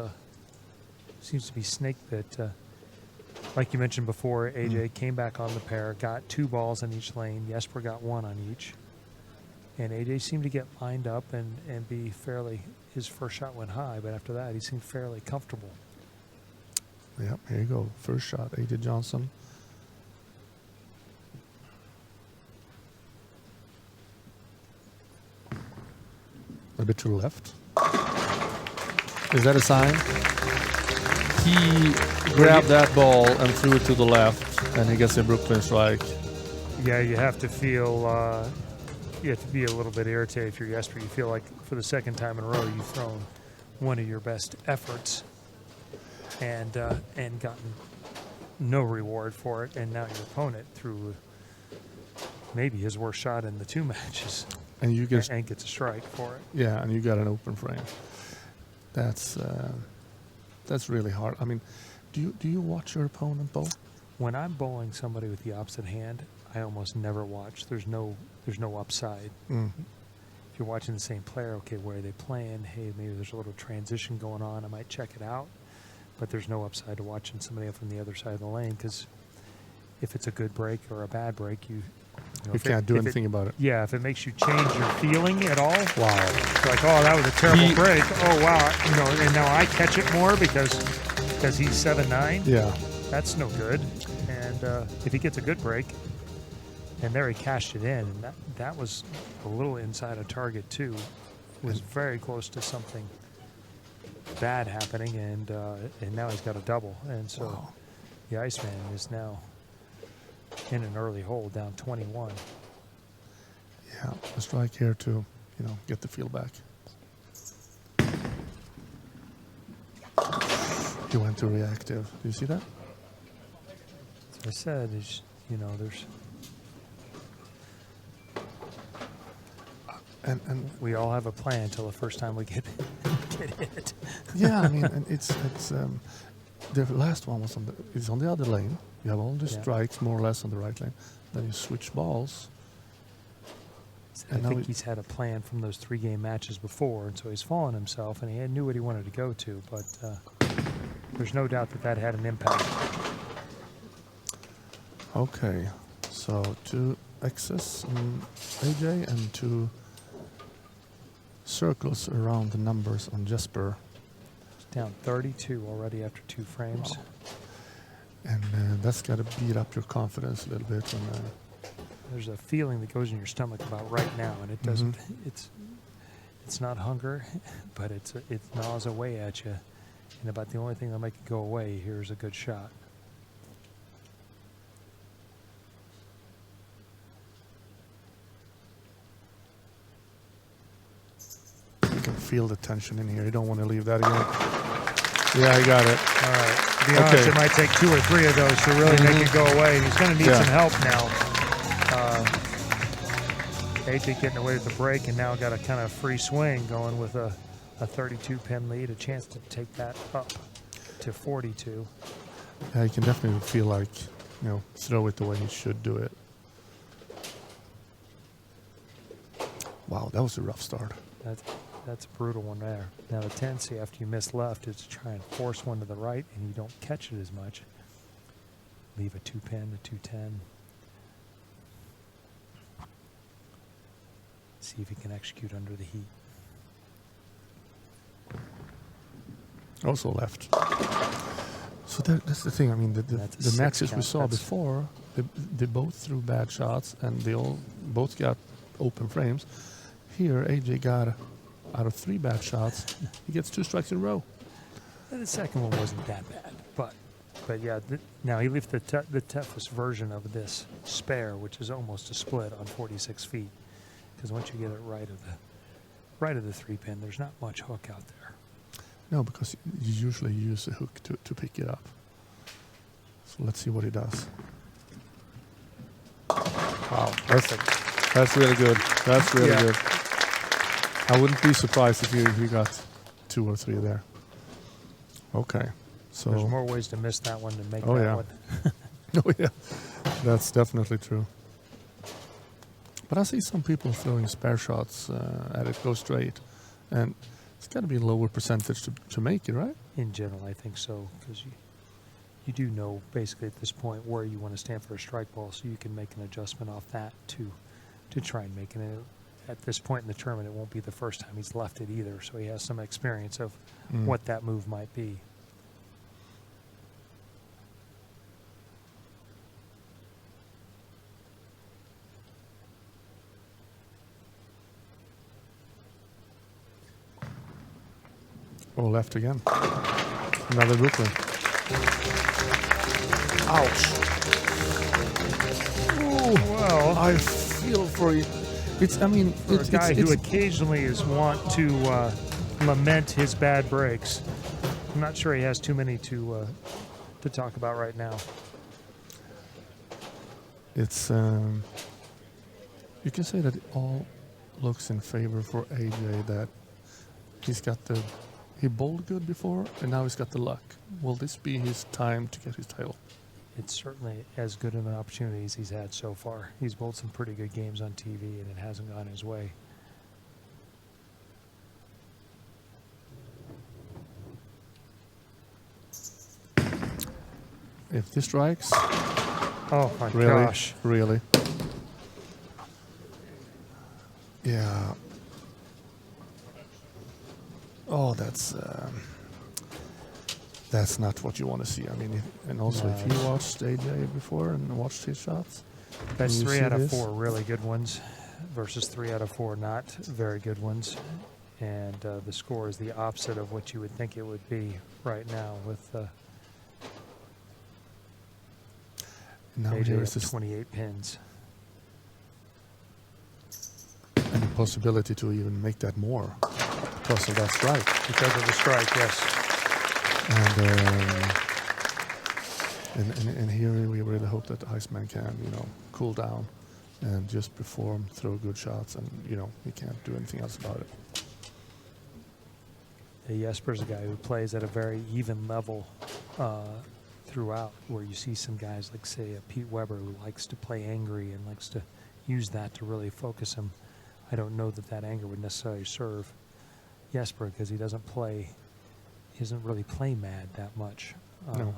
seems to be snake bit. Like you mentioned before, AJ came back on the pair, got 2 balls in each lane. Jesper got 1 on each. And AJ seemed to get lined up and be fairly, his first shot went high, but after that he seemed fairly comfortable. Yep, here you go. First shot, AJ Johnson. A bit to the left. Is that a sign? He grabbed that ball and threw it to the left, and he gets a Brooklyn strike. Yeah, you have to feel, you have to be a little bit irritated if you're Jesper. You feel like for the 2nd time in a row you've thrown one of your best efforts and gotten no reward for it, and now your opponent threw maybe his worst shot in the 2 matches And you get and gets a strike for it. yeah, and you got an open frame. That's really hard. I mean, do you watch your opponent bowl? When I'm bowling somebody with the opposite hand, I almost never watch. There's no upside. If you're watching the same player, okay, where are they playing? Hey, maybe there's a little transition going on. I might check it out, but there's no upside to watching somebody up from the other side of the lane, because if it's a good break or a bad break, you can't do anything about it. Yeah, if it makes you change your feeling at all, Wow. it's like, oh, that was a terrible break. Oh wow, and now I catch it more because he's 7'9". Yeah. That's no good. And if he gets a good break, and there he cashed it in, and that was a little inside of target too. It was very close to something bad happening, and now he's got a double, and so the Iceman is now in an early hole, down 21. Yeah, a strike here to, you know, get the feel back. He went to reactive. Do you see that? As I said, you know, there's. And We all have a plan until the first time we get hit. yeah, I mean, and it's the last one was is on the other lane. You have all the strikes more or less on the right lane. Then you switch balls. I And now think he's had a plan from those 3-game matches before, and so he's fallen himself, and he knew what he wanted to go to, but there's no doubt that had an impact. Okay, so 2 X's on AJ and 2 circles around the numbers on Jesper. He's down 32 already after 2 frames. Wow. And that's got to beat up your confidence a little bit. When, There's a feeling that goes in your stomach about right now, and it doesn't. It's not hunger, but it gnaws away at you. And about the only thing that'll make it go away here is a good shot. you can feel the tension in here. You don't want to leave that again. Yeah, he got it. All right. To be honest, it might take 2 or 3 of those to really make it go away. He's going to need some help now. AJ getting away with the break and now got a kind of free swing going with a 32-pin lead, a chance to take that up to 42. Yeah, you can definitely feel like, you know, throw it the way he should do it. Wow, that was a rough start. That's a brutal one there. Now the tendency after you miss left is to try and force one to the right and you don't catch it as much. Leave a 2-pin, a 210. See if he can execute under the heat. Also left. So that's the thing. I mean, the matches we saw before, they both threw bad shots and they both got open frames. Here, AJ got, out of 3 bad shots, he gets 2 strikes in a row. And the second one wasn't that bad, but yeah. Now he left the toughest version of this spare, which is almost a split on 46 feet, because once you get it right of the 3-pin, there's not much hook out there. No, because you usually use a hook to pick it up. So let's see what he does. Wow, perfect. That's really good. That's really good. I wouldn't be surprised if he got 2 or 3 there. Okay, so There's more ways to miss that one than make that one. Oh yeah, that's definitely true. But I see some people throwing spare shots at it, go straight, and it's got to be a lower percentage to make it, right? In general, I think so, because you do know basically at this point where you want to stand for a strike ball, so you can make an adjustment off that to try and make it. At this point in the tournament, it won't be the first time he's left it either, so he has some experience of what that move might be. Oh, left again. Another Brooklyn. Ouch. Oh, well, I feel for you. I mean, For a guy who occasionally is wont to lament his bad breaks, I'm not sure he has too many to talk about right now. It's you can say that it all looks in favor for AJ, that he bowled good before and now he's got the luck. Will this be his time to get his title? It's certainly as good of an opportunity as he's had so far. He's bowled some pretty good games on TV and it hasn't gone his way. If this strikes, oh my really, gosh, really, yeah. Oh, that's not what you want to see. I mean, and also if you watched AJ before and watched his shots, that's 3 out of 4 really good ones versus 3 out of 4 not very good ones, and the score is the opposite of what you would think it would be right now with now AJ there's at this 28 pins. possibility to even make that more because of that strike. Because of the strike, yes. And here we really hope that the Iceman can, cool down and just perform, throw good shots, and he can't do anything else about it. Jesper's a guy who plays at a very even level throughout, where you see some guys like, say, Pete Weber, who likes to play angry and likes to use that to really focus him. I don't know that anger would necessarily serve Jesper, because he doesn't really play mad that much. No.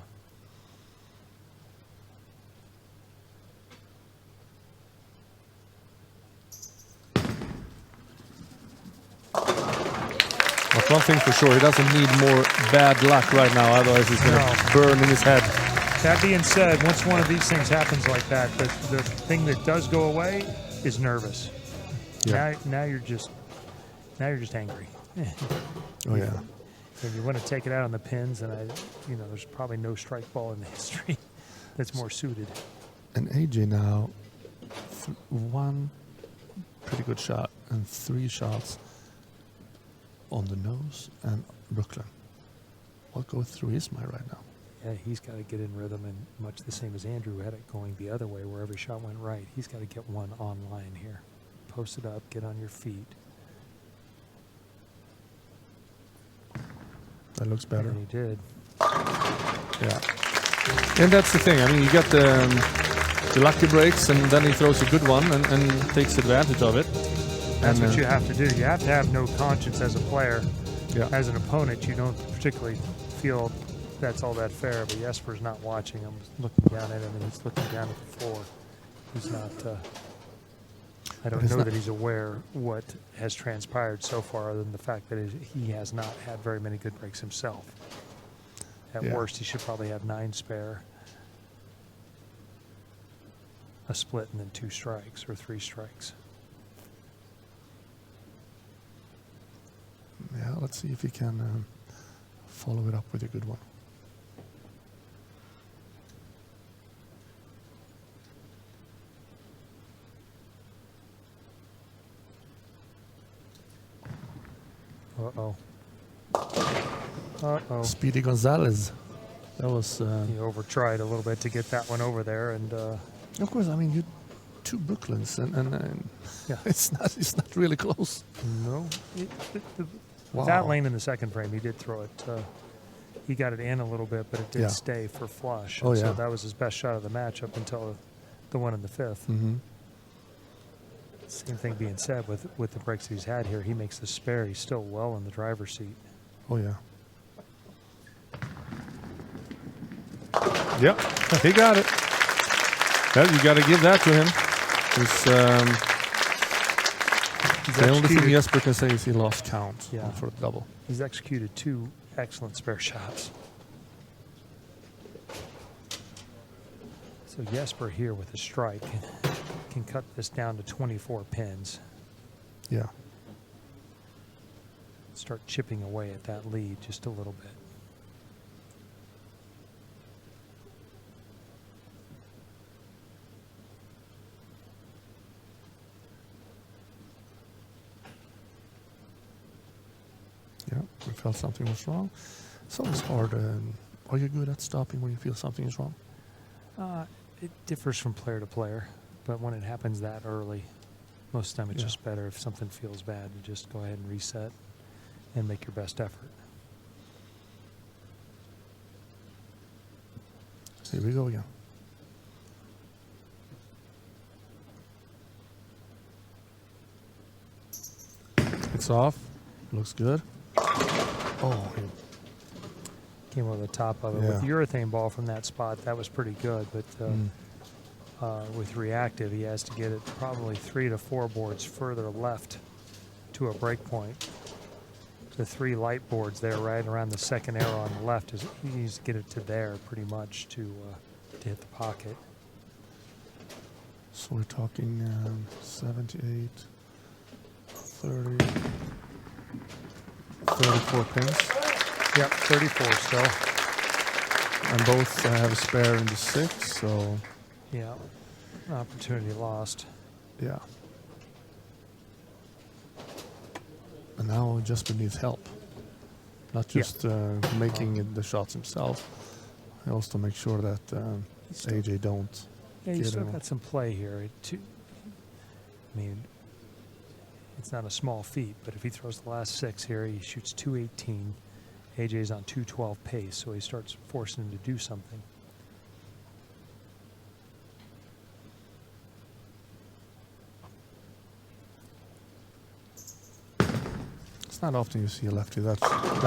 But one thing for sure, he doesn't need more bad luck right now, otherwise he's going to burn in his head. That being said, once one of these things happens like that, the thing that does go away is nervous. Yeah. Now you're just angry. Oh yeah. And you want to take it out on the pins, and there's probably no strike ball in the history that's more suited. And AJ now, one pretty good shot and 3 shots on the nose and Brooklyn. What goes through his mind right now? Yeah, he's got to get in rhythm, and much the same as Andrew had it going the other way, where every shot went right. He's got to get one online here. Post it up, get on your feet. That looks better. And he did. Yeah. And that's the thing. I mean, you got the lucky breaks, and then he throws a good one and takes advantage of it. That's what you have to do. You have to have no conscience as a player. Yeah. As an opponent, you don't particularly feel that's all that fair, but Jesper's not watching him, looking down at him, and he's looking down at the floor. He's not, I don't know that he's aware what has transpired so far, other than the fact that he has not had very many good breaks himself. At worst, he should probably have 9 spare, a split, and then 2 strikes or 3 strikes. Yeah, let's see if he can follow it up with a good one. Uh-oh. Uh-oh. Speedy Gonzalez. That was... he over-tried a little bit to get that one over there, and... of course, I mean, you 2 Brooklyns, and yeah. it's not really close. No. Wow. That lane in the second frame, he did throw it. He got it in a little bit, but it did stay for flush. Oh, so yeah. that was his best shot of the match up until the one in the 5th. Mm-hmm. Same thing being said with the breaks he's had here. He makes the spare. He's still well in the driver's seat. Oh, yeah. Yep, he got it. Well, you got to give that to him. The only thing Jesper can say is he lost count for the double. He's executed 2 excellent spare shots. So Jesper here with a strike can cut this down to 24 pins. Yeah. Start chipping away at that lead just a little bit. Yeah, we felt something was wrong. It's always hard. Are you good at stopping when you feel something is wrong? It differs from player to player, but when it happens that early, most of the time it's just better if something feels bad to just go ahead and reset and make your best effort. Here we go again. It's off. Looks good. Oh, Came over the top of it. Yeah. With the urethane ball from that spot, that was pretty good, but with reactive, he has to get it probably 3 to 4 boards further left to a break point. The 3 light boards there right around the second arrow on the left, he needs to get it to there pretty much to hit the pocket. So we're talking 78, 30, 34 pins. Yep, 34 still. And both have a spare in the 6, so... Yeah, opportunity lost. Yeah. And now Jesper needs help. Not just making the shots himself. He also make sure that AJ don't. Yeah, you get still him. got some play here. I mean, it's not a small feat, but if he throws the last 6 here, he shoots 218. AJ's on 212 pace, so he starts forcing him to do something. It's not often you see a lefty that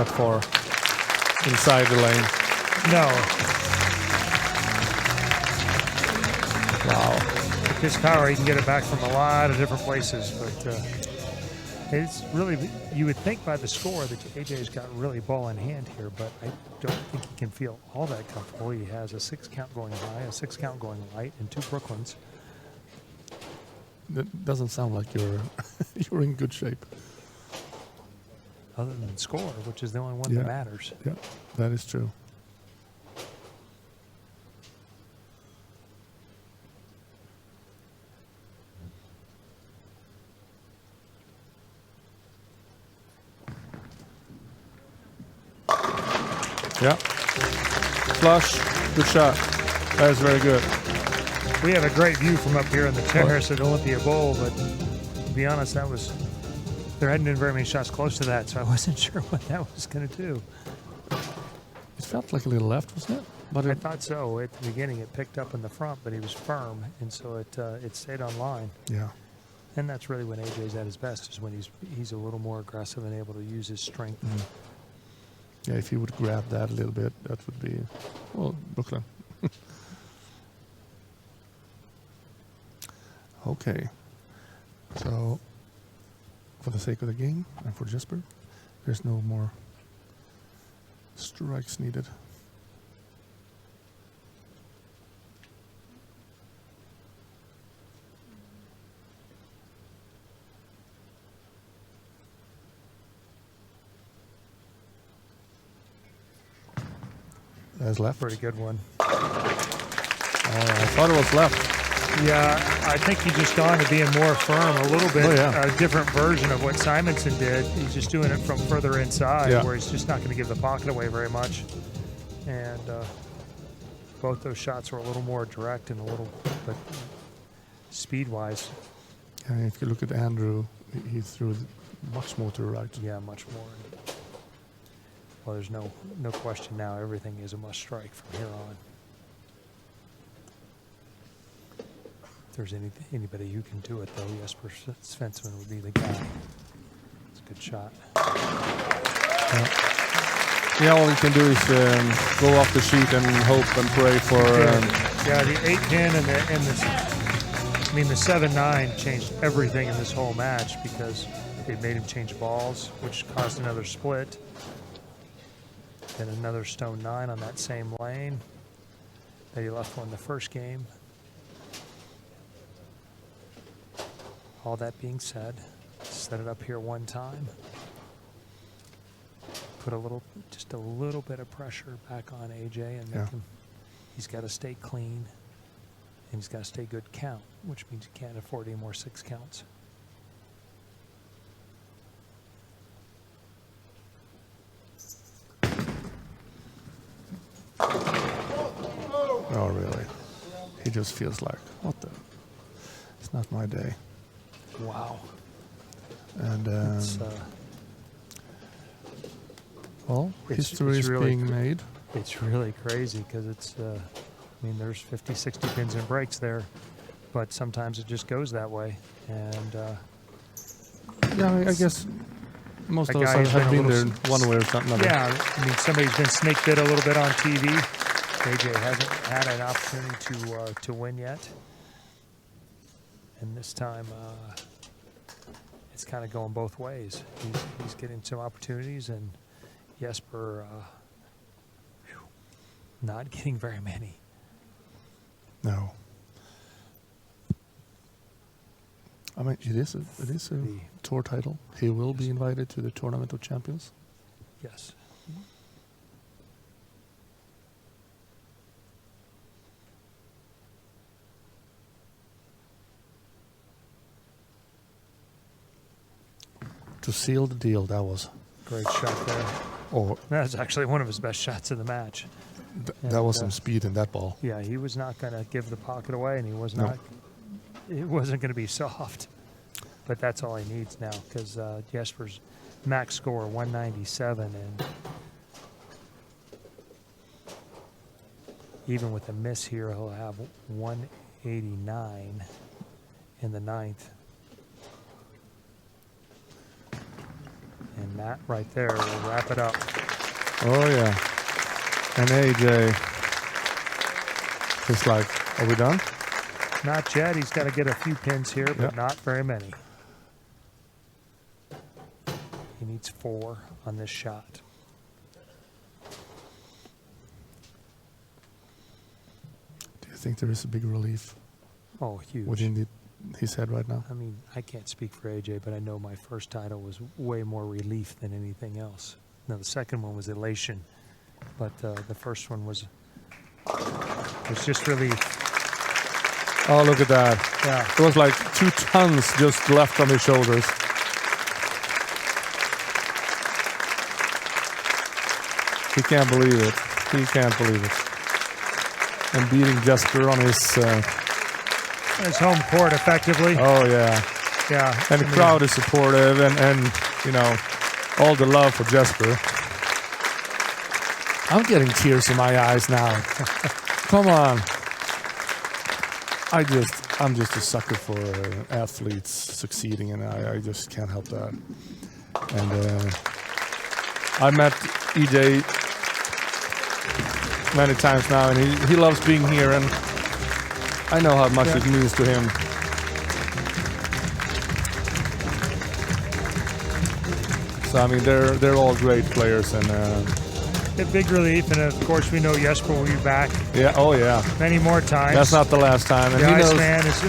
far inside the lane. No. Wow. With his power, he can get it back from a lot of different places, but it's really, you would think by the score that AJ's got really ball in hand here, but I don't think he can feel all that comfortable. He has a 6 count going high, a 6 count going light, and 2 Brooklyns. That doesn't sound like you're you're in good shape. Other than score, which is the only one that matters. Yeah, that is true. Yeah. Flush. Good shot. That is very good. We have a great view from up here in the terrace at Olympia Bowl, but to be honest, there hadn't been very many shots close to that, so I wasn't sure what that was going to do. It felt like a little left, wasn't it? But I thought so. At the beginning, it picked up in the front, but he was firm, and so it stayed on line. Yeah. And that's really when AJ's at his best, is when he's a little more aggressive and able to use his strength. Mm. Yeah, if he would grab that a little bit, that would be, well, Brooklyn. Okay. So, for the sake of the game and for Jesper, there's no more strikes needed. That's left. Pretty good one. I thought it was left. Yeah, I think he's just gone to being more firm, a little bit, a different version of what Simonson did. He's just doing it from further inside, where he's just not going to give the pocket away very much. And both those shots were a little more direct and a little, but speed-wise. And if you look at Andrew, he threw much more to the right. Yeah, much more. Well, there's no question now. Everything is a must strike from here on. If there's anybody who can do it, though, Jesper Svensson would be the guy. It's a good shot. Yeah, all he can do is go off the sheet and hope and pray for. Yeah, the 8-pin and the 7-9 changed everything in this whole match because they made him change balls, which caused another split. Then another stone 9 on that same lane that he left one the first game. All that being said, set it up here one time. Put just a little bit of pressure back on AJ and make him, he's got to stay clean and he's got to stay good count, which means he can't afford any more 6 counts. Oh, really? He just feels like, what the? It's not my day. Wow. And, well, history is really being made. It's really crazy because it's, I mean, there's 50, 60 pins and breaks there, but sometimes it just goes that way. And, yeah, I guess most of us have been there one way or another. Yeah, I mean, somebody's been snake bit a little bit on TV. AJ hasn't had an opportunity to win yet. And this time, it's kind of going both ways. He's getting some opportunities, and Jesper not getting very many. No. I mean, it is a tour title. He will be invited to the Tournament of Champions. Yes. to seal the deal. That was Great shot there. oh, That was actually one of his best shots of the match. that was And, some speed in that ball. Yeah, he was not going to give the pocket away, and he was No. not. It wasn't going to be soft. But that's all he needs now, because Jesper's max score 197, and even with a miss here, he'll have 189 in the ninth. And that right there will wrap it up. Oh yeah. And AJ just like, are we done? Not yet. He's got to get a few pins here, but Yeah. not very many. He needs 4 on this shot. Do you think there is a big relief Oh, huge. within his head right now? I mean, I can't speak for AJ, but I know my first title was way more relief than anything else. Now, the second one was elation, but the first one was just relief. Oh, look at that. Yeah. It was like 2 tons just left on his shoulders. He can't believe it. He can't believe it. And beating Jesper on his... His home court, effectively. oh, yeah. Yeah. And the crowd is supportive and, you know, all the love for Jesper. I'm getting tears in my eyes now. Come on. I'm just a sucker for athletes succeeding, and I just can't help that. And I met EJ many times now, and he loves being here, and I know how much it means to him. So I mean, they're all great players, and A big relief, and of course we know Jesper will be back yeah, oh yeah, many more times. that's not the last time. And The he knows, Iceman is,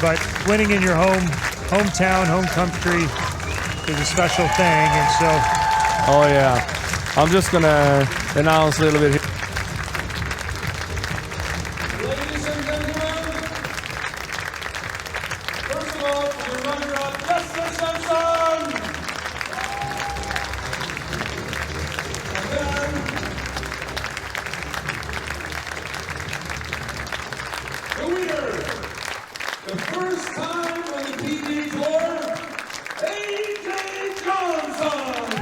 but winning in your hometown, home country is a special thing, and so oh yeah, I'm just gonna announce a little bit here. Ladies and gentlemen, first of all, the runner-up, Jesper Svensson! And then, the winner, the first time on the PG Tour, AJ Johnson!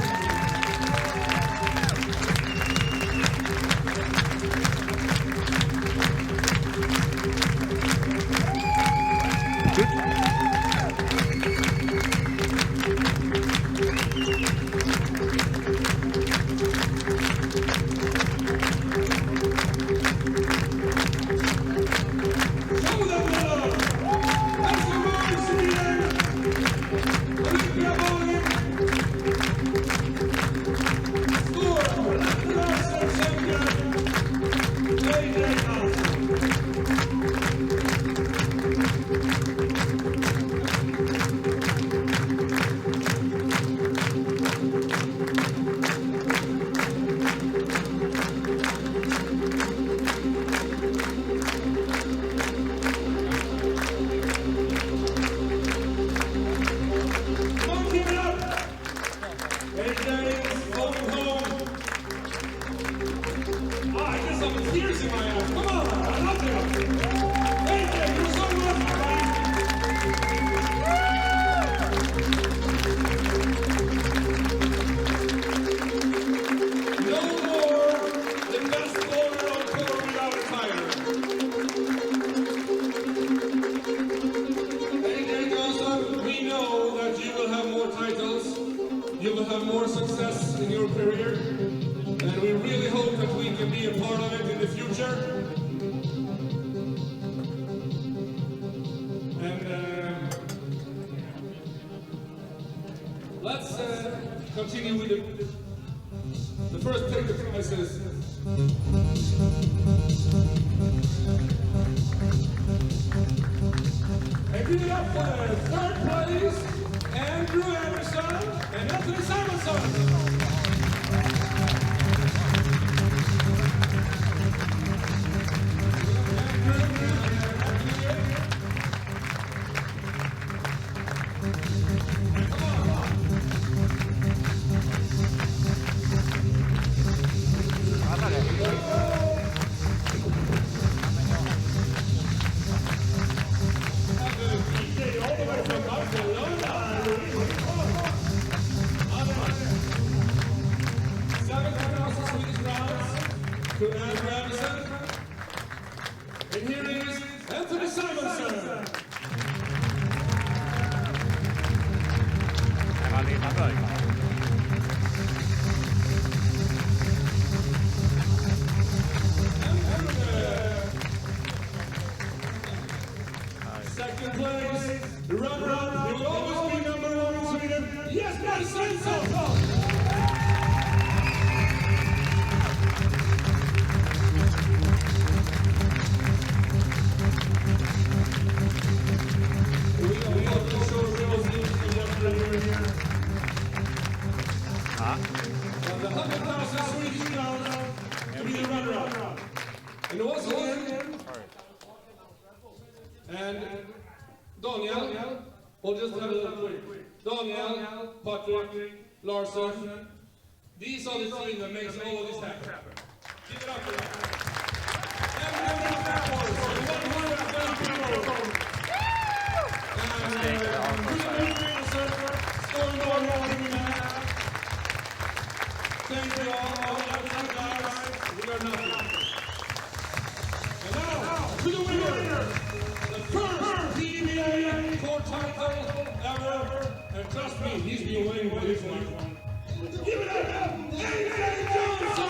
You will have more success in your career, and we really hope that we can be a part of it in the future. And let's continue with the first take the prizes. And give it up for the third place, Andrew Anderson and Anthony Simonson. Svensson. And here is Anthony Simonson. Second place, the runner-up, he will always be number 1 in Sweden, Jesper Svensson. The 100,000 Swedish crowns to be the runner-up. And once again, and Daniel, we'll just have a little quick. Daniel, Patrick, Larsson, these are the team that makes all of this happen. Give it up for them. Thank you all. We are nothing. And now, to the winner, the first PBA tour title ever. And trust me, he's been waiting for this one. Give it up, AJ Johnson!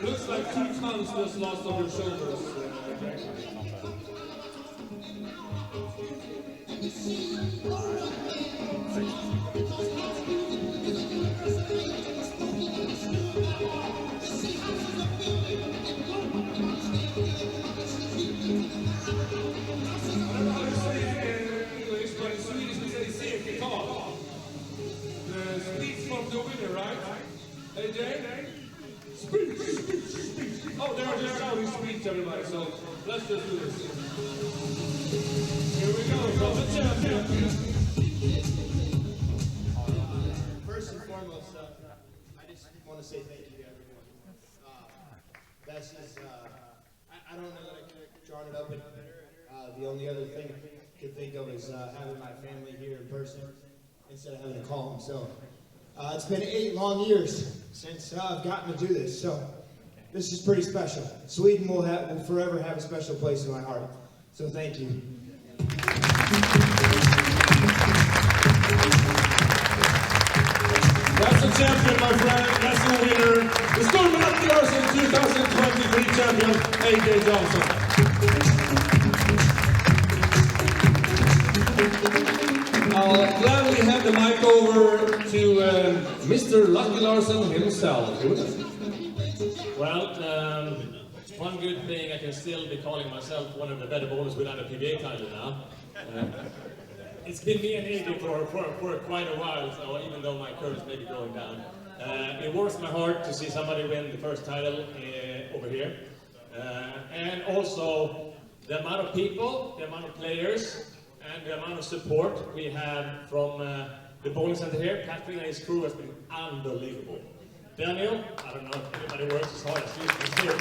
Looks like 2 tons was lost on your shoulders. AJ? Speech! Oh, they're just shouting speech, everybody, so let's just do this. Here we go, from the champion. First and foremost, I just want to say thank you to everyone. That's just, I don't know that I could have drawn it up any better. The only other thing I could think of is having my family here in person instead of having to call them. So it's been 8 long years since I've gotten to do this, so this is pretty special. Sweden will forever have a special place in my heart, so thank you. That's the champion, my friend. That's the winner. The Storm of Larson 2023 champion, AJ Johnson. I'll gladly hand the mic over to Mr. Lucky Larson himself. Well, one good thing, I can still be calling myself one of the better bowlers without a PBA title now. It's been me and AJ for quite a while, so even though my curves may be going down, it warms my heart to see somebody win the first title over here. And also, the amount of people, the amount of players, and the amount of support we have from the bowling center here. Patrick and his crew has been unbelievable. Daniel, I don't know if anybody works as hard as you do.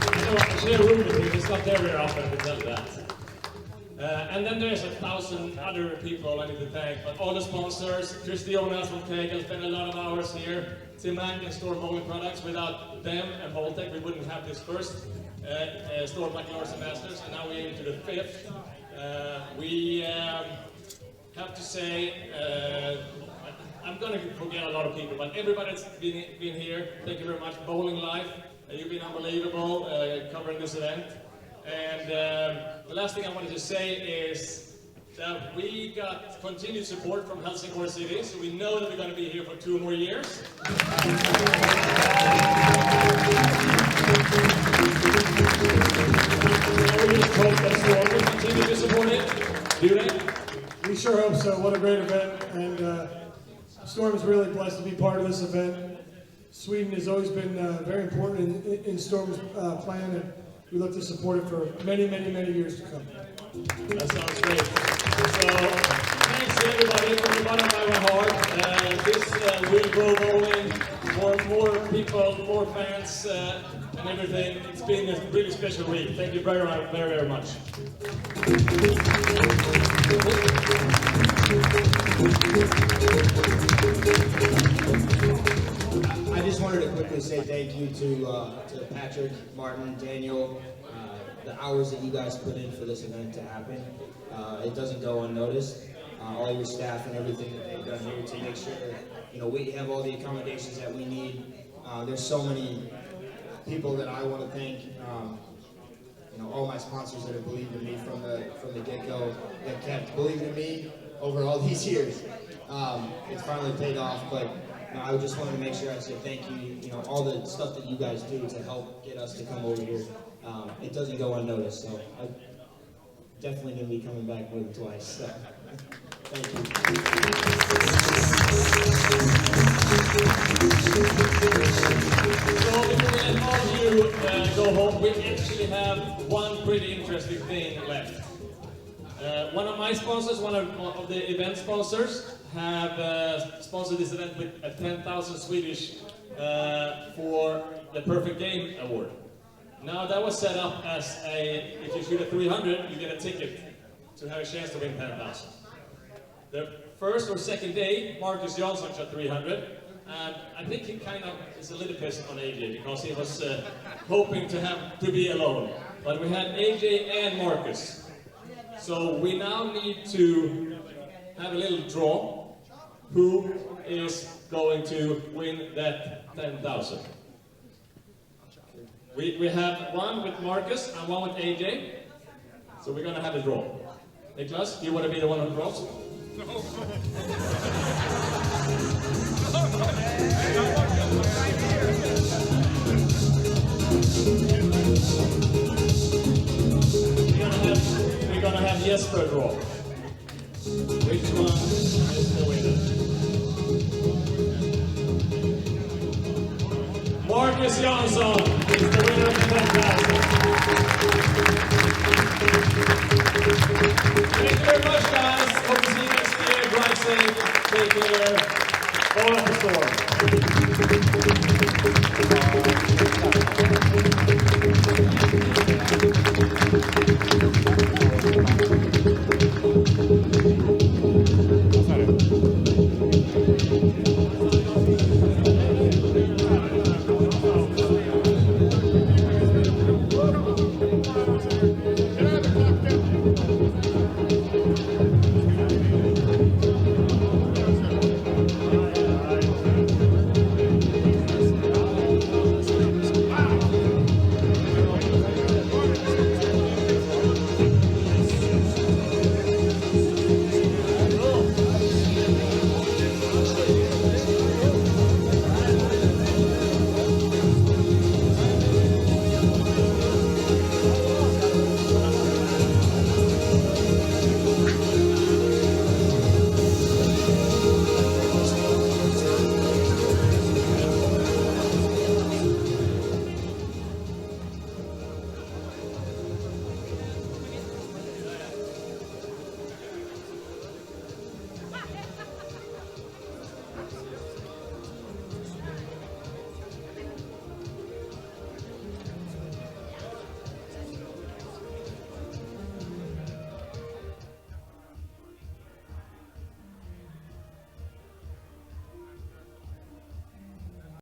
I know I can share a room with him, it's not there very often, I can tell you that. And then there's 1,000 other people I need to thank, but all the sponsors, Christiana from Tegel spent a lot of hours here, Tim Mack and Storm Bowling Products. Without them and Voltec, we wouldn't have this first Storm Lucky Larson Masters, and now we're into the 5th. We have to say, I'm going to forget a lot of people, but everybody that's been here, thank you very much. Bowling Life, you've been unbelievable covering this event. And the last thing I wanted to say is that we got continued support from Helsingborg City, so we know that we're going to be here for 2 more years. We just hope that Storm will continue to support it. Do they? We sure hope so. What a great event, and Storm is really blessed to be part of this event. Sweden has always been very important in Storm's plan, and we look to support it for many, many, many years to come. That sounds great. So, thanks to everybody from the bottom of my heart. This will grow rolling. More people, more fans, and everything. It's been a really special week. Thank you very, very, very much. I just wanted to quickly say thank you to Patrick, Martin, Daniel, the hours that you guys put in for this event to happen. It doesn't go unnoticed. All your staff and everything that they've done here to make sure, we have all the accommodations that we need. There's so many people that I want to thank. All my sponsors that have believed in me from the get-go, that kept believing in me over all these years. It's finally paid off, but I just wanted to make sure I said thank you. All the stuff that you guys do to help get us to come over here, it doesn't go unnoticed. So I'm definitely going to be coming back more than twice. So, thank you. So before we let all of you go home, we actually have one pretty interesting thing left. One of my sponsors, one of the event sponsors, have sponsored this event with a 10,000 Swedish for the Perfect Game Award. Now that was set up as if you shoot a 300, you get a ticket to have a chance to win 10,000. The first or second day, Marcus Jansson shot 300, and I think he kind of is a little pissed on AJ because he was hoping to be alone. But we had AJ and Marcus. So we now need to have a little draw. Who is going to win that 10,000? We have one with Marcus and one with AJ. So we're going to have a draw. Niklas, do you want to be the one who draws? No. We're going to have Jesper draw. Which one is the winner? Marcus Jansson is the winner of the 10,000. Thank you very much.